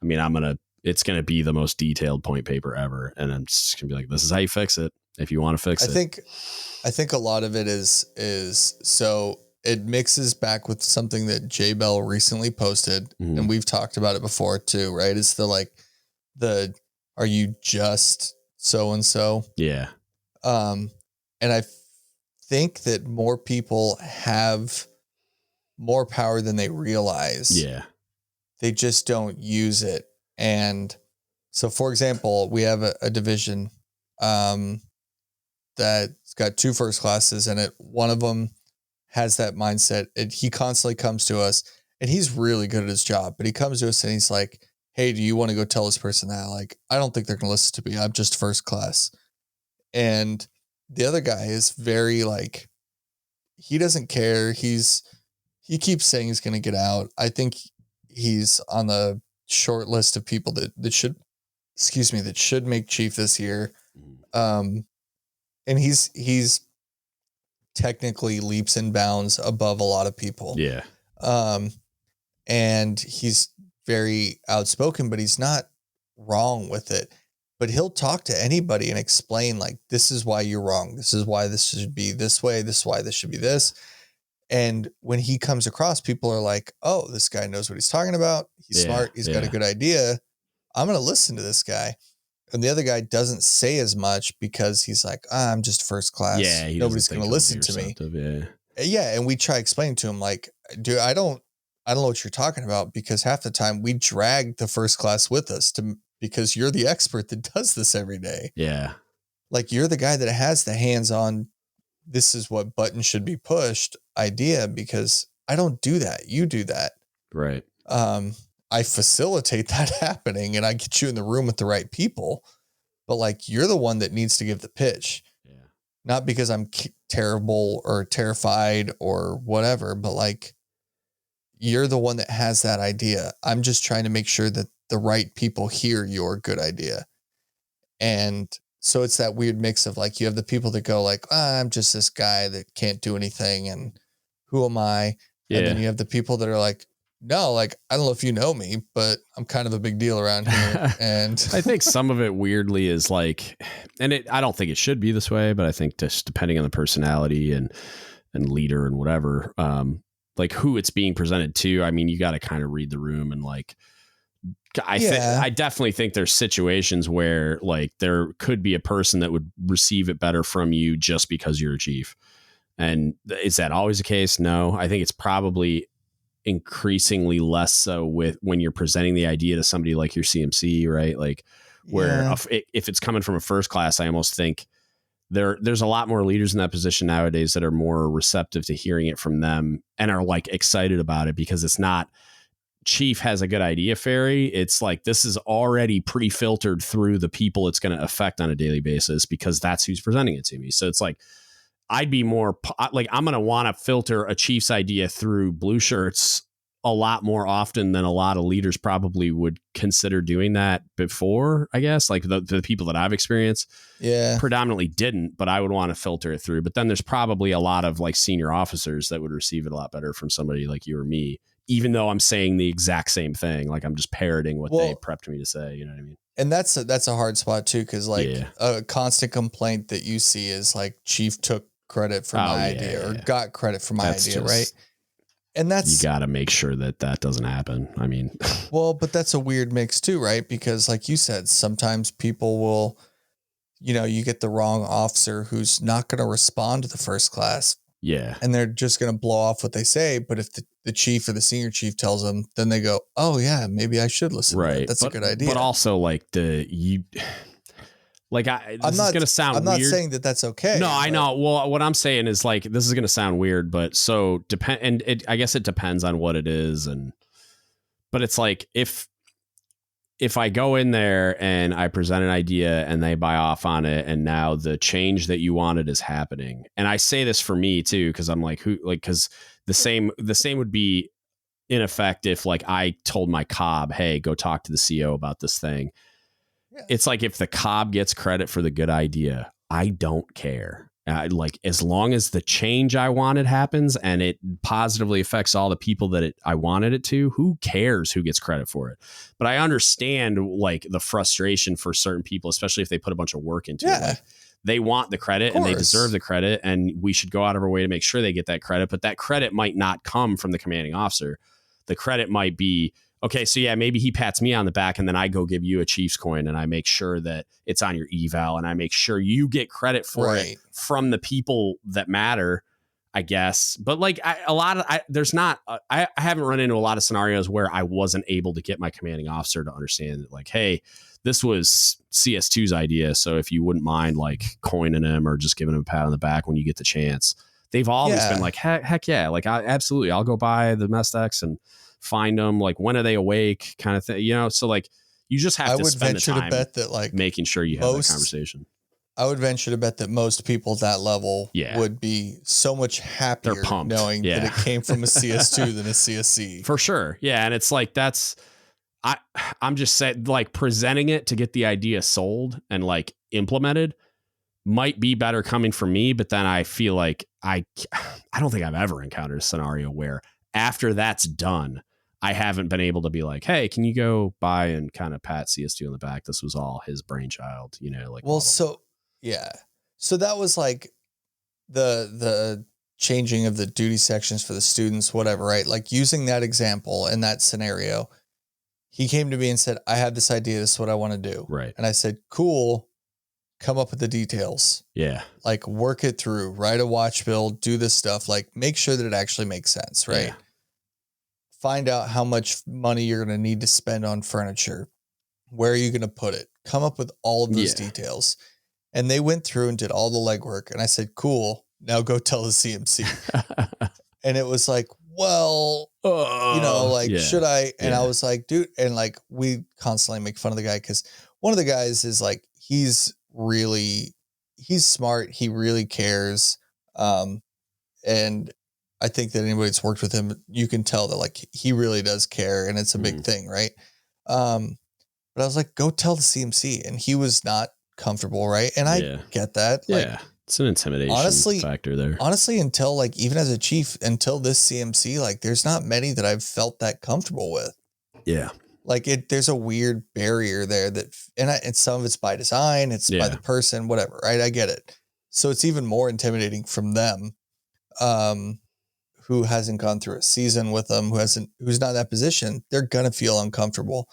I mean, it's going to be the most detailed point paper ever. And I'm just going to be like, this is how you fix it. If you want to fix it. I think a lot of it is so it mixes back with something that Jay Bell recently posted, and we've talked about it before too, right? It's are you just so-and-so? Yeah. And I think that more people have more power than they realize. Yeah. They just don't use it. And so, for example, we have a division, that's got 2 first classes in it. One of them has that mindset. He constantly comes to us, and he's really good at his job, but he comes to us and he's like, hey, do you want to go tell this person that? Like, I don't think they're going to listen to me. I'm just first class. And the other guy is very like, he doesn't care. He keeps saying he's going to get out. I think he's on the short list of people that should make chief this year. And he's technically leaps and bounds above a lot of people. Yeah. And he's very outspoken, but he's not wrong with it. But he'll talk to anybody and explain, like, this is why you're wrong. This is why this should be this way. This is why this should be this. And when he comes across, people are like, oh, this guy knows what he's talking about. He's smart. He's got a good idea. I'm going to listen to this guy. And the other guy doesn't say as much because he's like, I'm just first class. Yeah, nobody's going to listen to me. Yeah. And we try explaining to him like, dude, I don't know what you're talking about, because half the time we drag the first class with us because you're the expert that does this every day. Yeah. Like, you're the guy that has the hands-on, this is what button should be pushed idea, because I don't do that. You do that. Right. I facilitate that happening, and I get you in the room with the right people, but like, you're the one that needs to give the pitch. Yeah. Not because I'm terrible or terrified or whatever, but like, you're the one that has that idea. I'm just trying to make sure that the right people hear your good idea. And so it's that weird mix of like, you have the people that go like, I'm just this guy that can't do anything, and who am I? Yeah. And then you have the people that are like, no, like, I don't know if you know me, but I'm kind of a big deal around here. And I think some of it weirdly is like, and I don't think it should be this way, but I think just depending on the personality and leader and whatever, like who it's being presented to. I mean, you got to kind of read the room, and like, I definitely think there's situations where like there could be a person that would receive it better from you just because you're a chief. And is that always the case? No, I think it's probably increasingly less so with when you're presenting the idea to somebody like your CMC, right? Like where if it's coming from a first class, I almost think there's a lot more leaders in that position nowadays that are more receptive to hearing it from them and are like excited about it, because it's not chief has a good idea fairy. It's like, this is already pre-filtered through the people it's going to affect on a daily basis, because that's who's presenting it to me. So it's like, I'd be more like, I'm going to want to filter a chief's idea through blue shirts a lot more often than a lot of leaders probably would consider doing that before, I guess. Like the people that I've experienced predominantly didn't, but I would want to filter it through. But then there's probably a lot of like senior officers that would receive it a lot better from somebody like you or me, even though I'm saying the exact same thing. Like, I'm just parroting what they prepped me to say. You know what I mean? And that's a hard spot too. Cause like a constant complaint that you see is like, chief took credit for my idea or got credit for my idea. Right. And that's, you got to make sure that doesn't happen. I mean, well, but that's a weird mix too, right? Because like you said, sometimes people will, you get the wrong officer who's not going to respond to the first class. Yeah. And they're just going to blow off what they say. But if the chief or the senior chief tells them, then they go, oh yeah, maybe I should listen. Right. To that. That's a good idea. But also like I'm not saying that that's okay. No, I know. Well, what I'm saying is like, this is going to sound weird, but so I guess it depends on what it is. But it's like, if I go in there and I present an idea and they buy off on it, and now the change that you wanted is happening. And I say this for me too, cause I'm like, cause the same would be in effect if like I told my cob, hey, go talk to the CO about this thing. Yeah. It's like, if the cob gets credit for the good idea, I don't care. Like, as long as the change I wanted happens and it positively affects all the people that I wanted it to, who cares who gets credit for it? But I understand like the frustration for certain people, especially if they put a bunch of work into it. Like, they want the credit and they deserve the credit, and we should go out of our way to make sure they get that credit. But that credit might not come from the commanding officer. The credit might be, okay, so yeah, maybe he pats me on the back and then I go give you a Chiefs coin and I make sure that it's on your eval and I make sure you get credit for it from the people that matter, I guess. But like I haven't run into a lot of scenarios where I wasn't able to get my commanding officer to understand that, like, hey, this was CS2's idea. So if you wouldn't mind like coining him or just giving him a pat on the back when you get the chance. They've always been like, heck yeah. Like, absolutely. I'll go buy the Mestex and find them. Like, when are they awake kind of thing, so like, you just have to spend the time to bet that like making sure you have that conversation. I would venture to bet that most people at that level would be so much happier knowing that it came from a CS2 than a CSC. For sure. Yeah. And it's like, I'm just saying, like, presenting it to get the idea sold and like implemented might be better coming from me. But then I feel like I don't think I've ever encountered a scenario where after that's done, I haven't been able to be like, hey, can you go by and kind of pat CS2 on the back? This was all his brainchild, like. Well, so that was like the changing of the duty sections for the students, whatever, right? Like, using that example in that scenario, he came to me and said, I have this idea. This is what I want to do. Right. And I said, cool. come up with the details. Yeah. Like work it through, write a watch bill, do this stuff, like make sure that it actually makes sense, right? Yeah. Find out how much money you're going to need to spend on furniture. Where are you going to put it? Come up with all of those details. And they went through and did all the legwork. And I said, cool, now go tell the CMC. And it was like, well, should I? And I was like, dude, and like, we constantly make fun of the guy because one of the guys is like, he's smart. He really cares. And I think that anybody that's worked with him, you can tell that like, he really does care and it's a big thing. Right. But I was like, go tell the CMC. And he was not comfortable. Right. And I get that. Yeah. Like, it's an intimidation factor there. Honestly, until like, even as a chief, until this CMC, like there's not many that I've felt that comfortable with. Yeah. Like there's a weird barrier there and some of it's by design, it's by the person, whatever. Right. I get it. So it's even more intimidating from them, who hasn't gone through a season with them, who's not in that position. They're going to feel uncomfortable,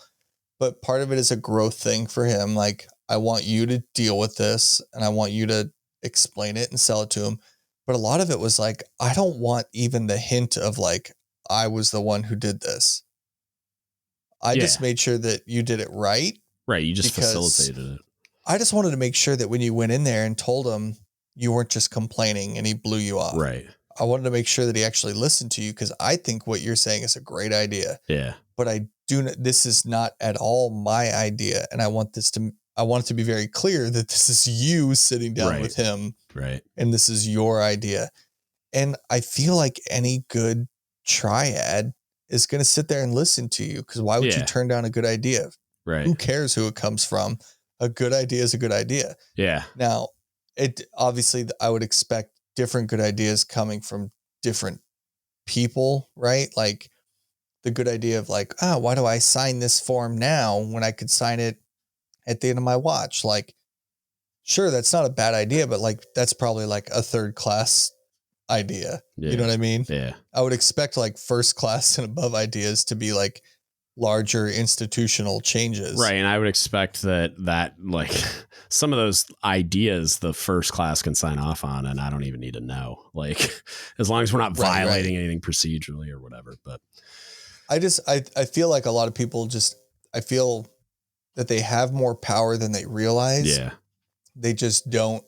but part of it is a growth thing for him. Like, I want you to deal with this and I want you to explain it and sell it to him. But a lot of it was like, I don't want even the hint of like, I was the one who did this. I just made sure that you did it right. Right. You just facilitated it. I just wanted to make sure that when you went in there and told him, you weren't just complaining and he blew you off. Right. I wanted to make sure that he actually listened to you because I think what you're saying is a great idea. Yeah. But this is not at all my idea. And I want it to be very clear that this is you sitting down with him. Right. And this is your idea. And I feel like any good triad is going to sit there and listen to you because why would you turn down a good idea? Right. Who cares who it comes from? A good idea is a good idea. Yeah. Now, obviously I would expect different good ideas coming from different people, right? Like the good idea of like, why do I sign this form now when I could sign it at the end of my watch? Like, sure, that's not a bad idea, but like, that's probably like a third class idea. Yeah. You know what I mean? Yeah. I would expect like first class and above ideas to be like larger institutional changes. Right. And I would expect that like some of those ideas, the first class can sign off on, and I don't even need to know, like, as long as we're not violating anything procedurally or whatever. But I feel like a lot of people I feel that they have more power than they realize. Yeah. They just don't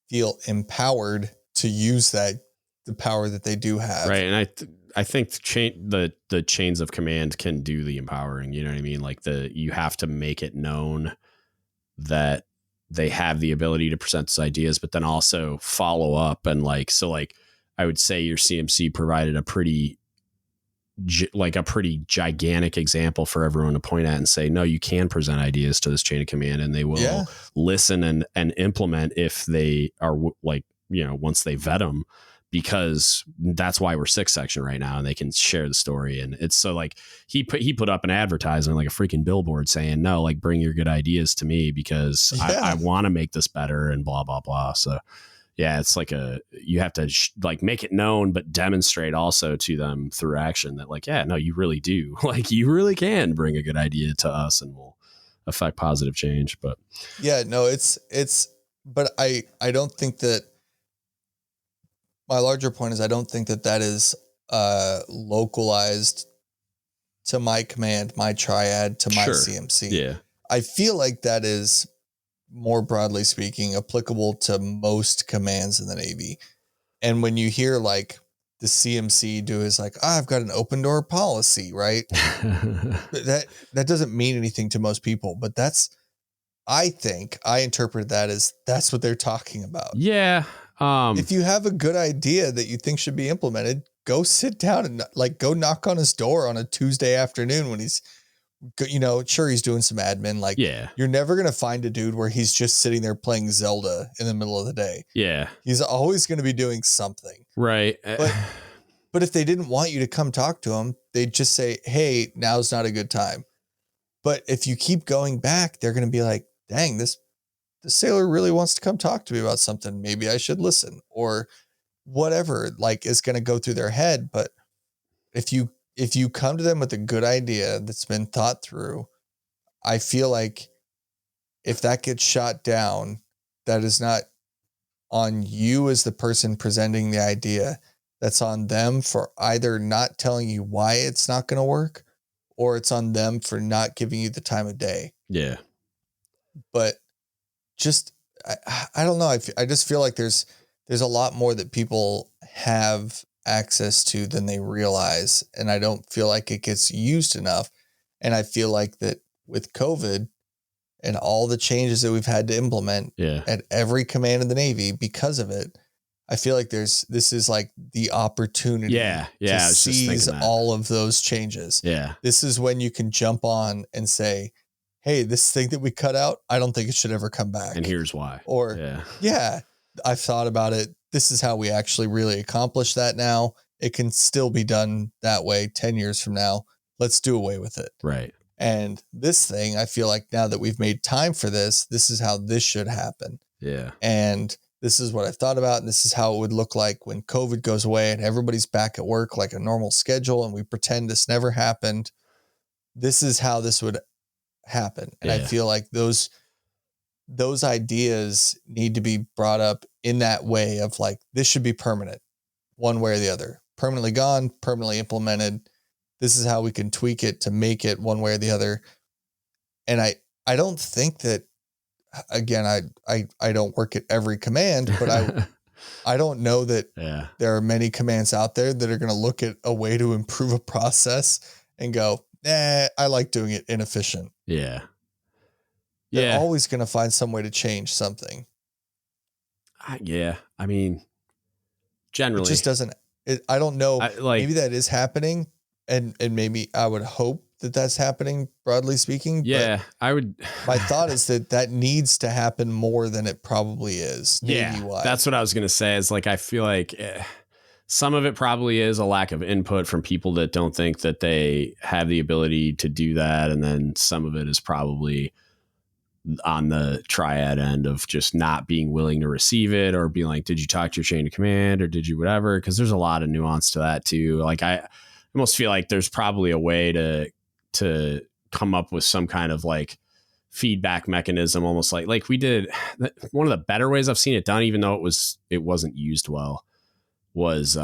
feel empowered to use the power that they do have. Right. And I think the chains of command can do the empowering, you know what I mean? Like you have to make it known that they have the ability to present these ideas, but then also follow up. And like, so like, I would say your CMC provided a pretty gigantic example for everyone to point at and say, no, you can present ideas to this chain of command and they will listen and implement if they are like, once they vet them, because that's why we're 6th section right now and they can share the story. And it's so like he put up an advertisement, like a freaking billboard saying, no, like bring your good ideas to me because I want to make this better and blah, blah, blah. So yeah, it's like you have to like make it known, but demonstrate also to them through action that like, yeah, no, you really do. Like you really can bring a good idea to us and we'll affect positive change. But yeah, no, but I don't think that my larger point is I don't think that is localized to my command, my triad, to my CMC. Yeah. I feel like that is, more broadly speaking, applicable to most commands in the Navy. And when you hear like the CMC do is like, I've got an open door policy, right? that doesn't mean anything to most people, but I think I interpret that as that's what they're talking about. Yeah. If you have a good idea that you think should be implemented, go sit down and like go knock on his door on a Tuesday afternoon when he's, sure, he's doing some admin. Like, you're never going to find a dude where he's just sitting there playing Zelda in the middle of the day. Yeah. He's always going to be doing something. Right. But if they didn't want you to come talk to him, they'd just say, hey, now's not a good time. But if you keep going back, they're going to be like, dang, this sailor really wants to come talk to me about something. Maybe I should listen, or whatever, like, is going to go through their head. But if you come to them with a good idea that's been thought through, I feel like if that gets shot down, that is not on you as the person presenting the idea. That's on them for either not telling you why it's not going to work, or it's on them for not giving you the time of day. Yeah. But just, I don't know. I just feel like there's a lot more that people have access to than they realize. And I don't feel like it gets used enough. And I feel like that with COVID and all the changes that we've had to implement at every command in the Navy because of it, I feel like this is like the opportunity to seize all of those changes. Yeah. This is when you can jump on and say, hey, this thing that we cut out, I don't think it should ever come back. And here's why. Or, I've thought about it. This is how we actually really accomplish that now. It can still be done that way 10 years from now. Let's do away with it. Right. And this thing, I feel like now that we've made time for this is how this should happen. Yeah. And this is what I've thought about. And this is how it would look like when COVID goes away and everybody's back at work like a normal schedule and we pretend this never happened. This is how this would happen. And I feel like those ideas need to be brought up in that way of like, this should be permanent, one way or the other. Permanently gone, permanently implemented. This is how we can tweak it to make it one way or the other. And I don't think that, again, I don't work at every command, but I don't know that there are many commands out there that are going to look at a way to improve a process and go, I like doing it inefficient. Yeah. They're always going to find some way to change something. I mean, generally it just doesn't, I don't know. Maybe that is happening. And maybe I would hope that that's happening, broadly speaking. Yeah, I would. My thought is that needs to happen more than it probably is. Navy-wide. That's what I was going to say. Is like, I feel like some of it probably is a lack of input from people that don't think that they have the ability to do that. And then some of it is probably on the triad end of just not being willing to receive it or being like, did you talk to your chain of command or did you whatever? Because there's a lot of nuance to that too. Like I almost feel like there's probably a way to come up with some kind of like feedback mechanism, almost like we did. One of the better ways I've seen it done, even though it wasn't used well, was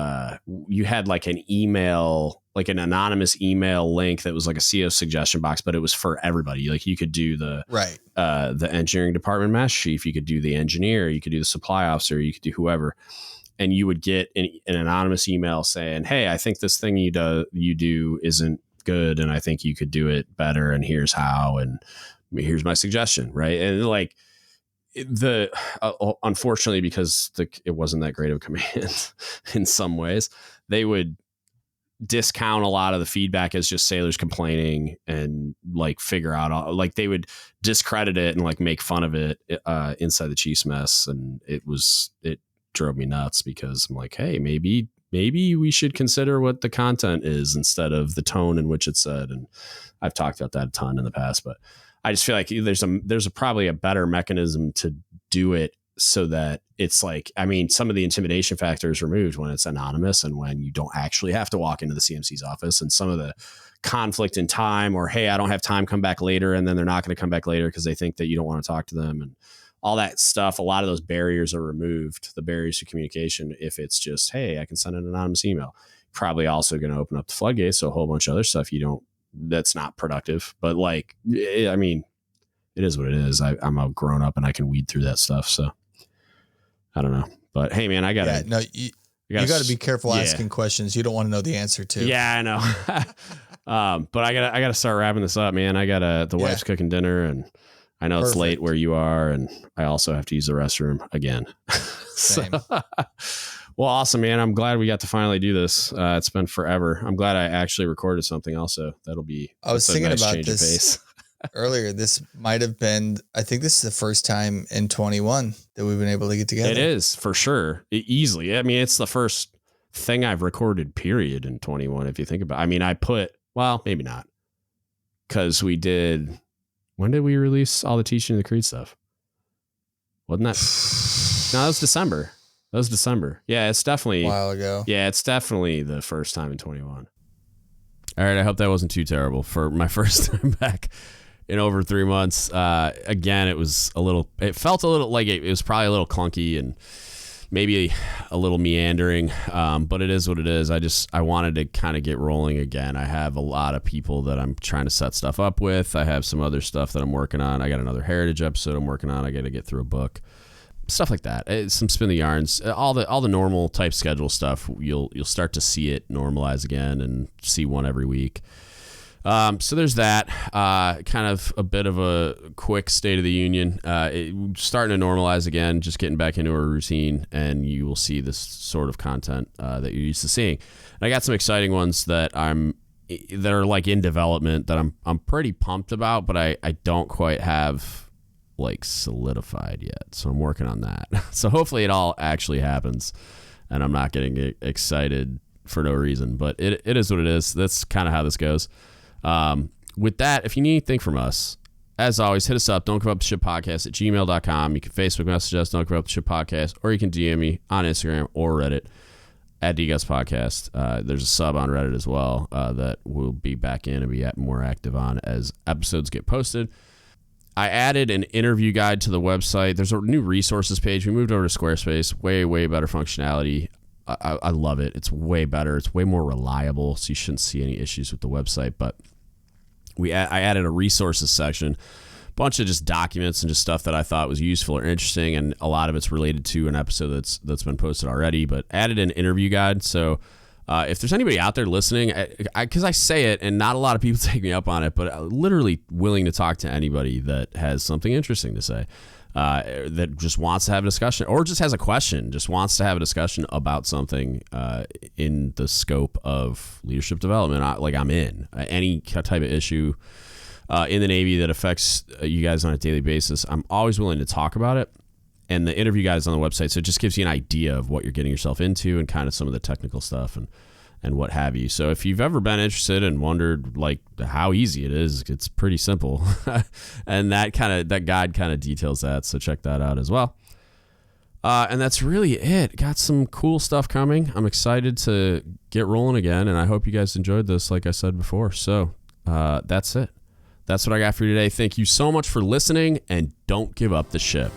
you had like an email, like an anonymous email link that was like a CO suggestion box, but it was for everybody. Like you could do the engineering department master chief, you could do the engineer, you could do the supply officer, you could do whoever. And you would get an anonymous email saying, hey, I think this thing you do isn't good. And I think you could do it better. And here's how, and here's my suggestion. Right. And like unfortunately, because it wasn't that great of a command in some ways, they would discount a lot of the feedback as just sailors complaining and like figure out like they would discredit it and like make fun of it inside the chief's mess. And it drove me nuts because I'm like, hey, maybe we should consider what the content is instead of the tone in which it's said. And I've talked about that a ton in the past, but I just feel like there's probably a better mechanism to do it so that it's like, I mean, some of the intimidation factor is removed when it's anonymous and when you don't actually have to walk into the CMC's office, and some of the conflict in time or, hey, I don't have time, come back later. And then they're not going to come back later because they think that you don't want to talk to them and all that stuff. A lot of those barriers are removed, the barriers to communication. If it's just, hey, I can send an anonymous email, probably also going to open up the floodgates. So a whole bunch of other stuff that's not productive, but like, I mean, it is what it is. I'm a grown up and I can weed through that stuff. So I don't know, but hey man, you gotta be careful asking questions you don't want to know the answer to. Yeah, I know. But I gotta start wrapping this up, man. The wife's cooking dinner and I know it's late where you are, and I also have to use the restroom again. Same. Well, awesome, man. I'm glad we got to finally do this. It's been forever. I'm glad I actually recorded something also. I was thinking about this earlier. This might have been, I think this is the first time in 21 that we've been able to get together. It is for sure. Easily. I mean, it's the first thing I've recorded period in 21. If you think about it. I mean, maybe not. Cause when did we release all the teaching of the creed stuff? Wasn't that? No, that was December. Yeah, it's definitely a while ago. Yeah, it's definitely the first time in 21. All right, I hope that wasn't too terrible for my first time back. in over 3 months. Again, it felt a little like it was probably a little clunky and maybe a little meandering, but it is what it is. I wanted to kind of get rolling again. I have a lot of people that I'm trying to set stuff up with. I have some other stuff that I'm working on. I got another heritage episode I'm working on. I got to get through a book, stuff like that. Some spin the yarns, all the normal type schedule stuff. You'll start to see it normalize again and see one every week. So there's that, kind of a bit of a quick state of the union, starting to normalize again, just getting back into a routine, and you will see this sort of content, that you're used to seeing. And I got some exciting ones that are like in development that I'm pretty pumped about, but I don't quite have like solidified yet. So I'm working on that. So hopefully it all actually happens and I'm not getting excited for no reason, but it is what it is. That's kind of how this goes. With that, if you need anything from us, as always, hit us up. Don't give up the shit podcast at gmail.com. You can Facebook message us, Don't Give Up the Shit Podcast, or you can DM me on Instagram or Reddit at DGUTSpodcast. There's a sub on Reddit as well, that we'll be back in and be more active on as episodes get posted. I added an interview guide to the website. There's a new resources page. We moved over to Squarespace. Way, way better functionality. I love it. It's way better. It's way more reliable, so you shouldn't see any issues with the website. But I added a resources section, a bunch of just documents and just stuff that I thought was useful or interesting, and a lot of it's related to an episode that's been posted already. But added an interview guide, so if there's anybody out there listening, because I say it and not a lot of people take me up on it, but literally willing to talk to anybody that has something interesting to say. That just wants to have a discussion or just has a question, just wants to have a discussion about something in the scope of leadership development. I'm in any type of issue in the Navy that affects you guys on a daily basis. I'm always willing to talk about it. And the interview guide is on the website, so it just gives you an idea of what you're getting yourself into and kind of some of the technical stuff and what have you. So if you've ever been interested and wondered like how easy it is, it's pretty simple. And that guide kind of details that. So check that out as well. And that's really it. Got some cool stuff coming. I'm excited to get rolling again. And I hope you guys enjoyed this, like I said before. So that's it. That's what I got for you today. Thank you so much for listening, and don't give up the ship.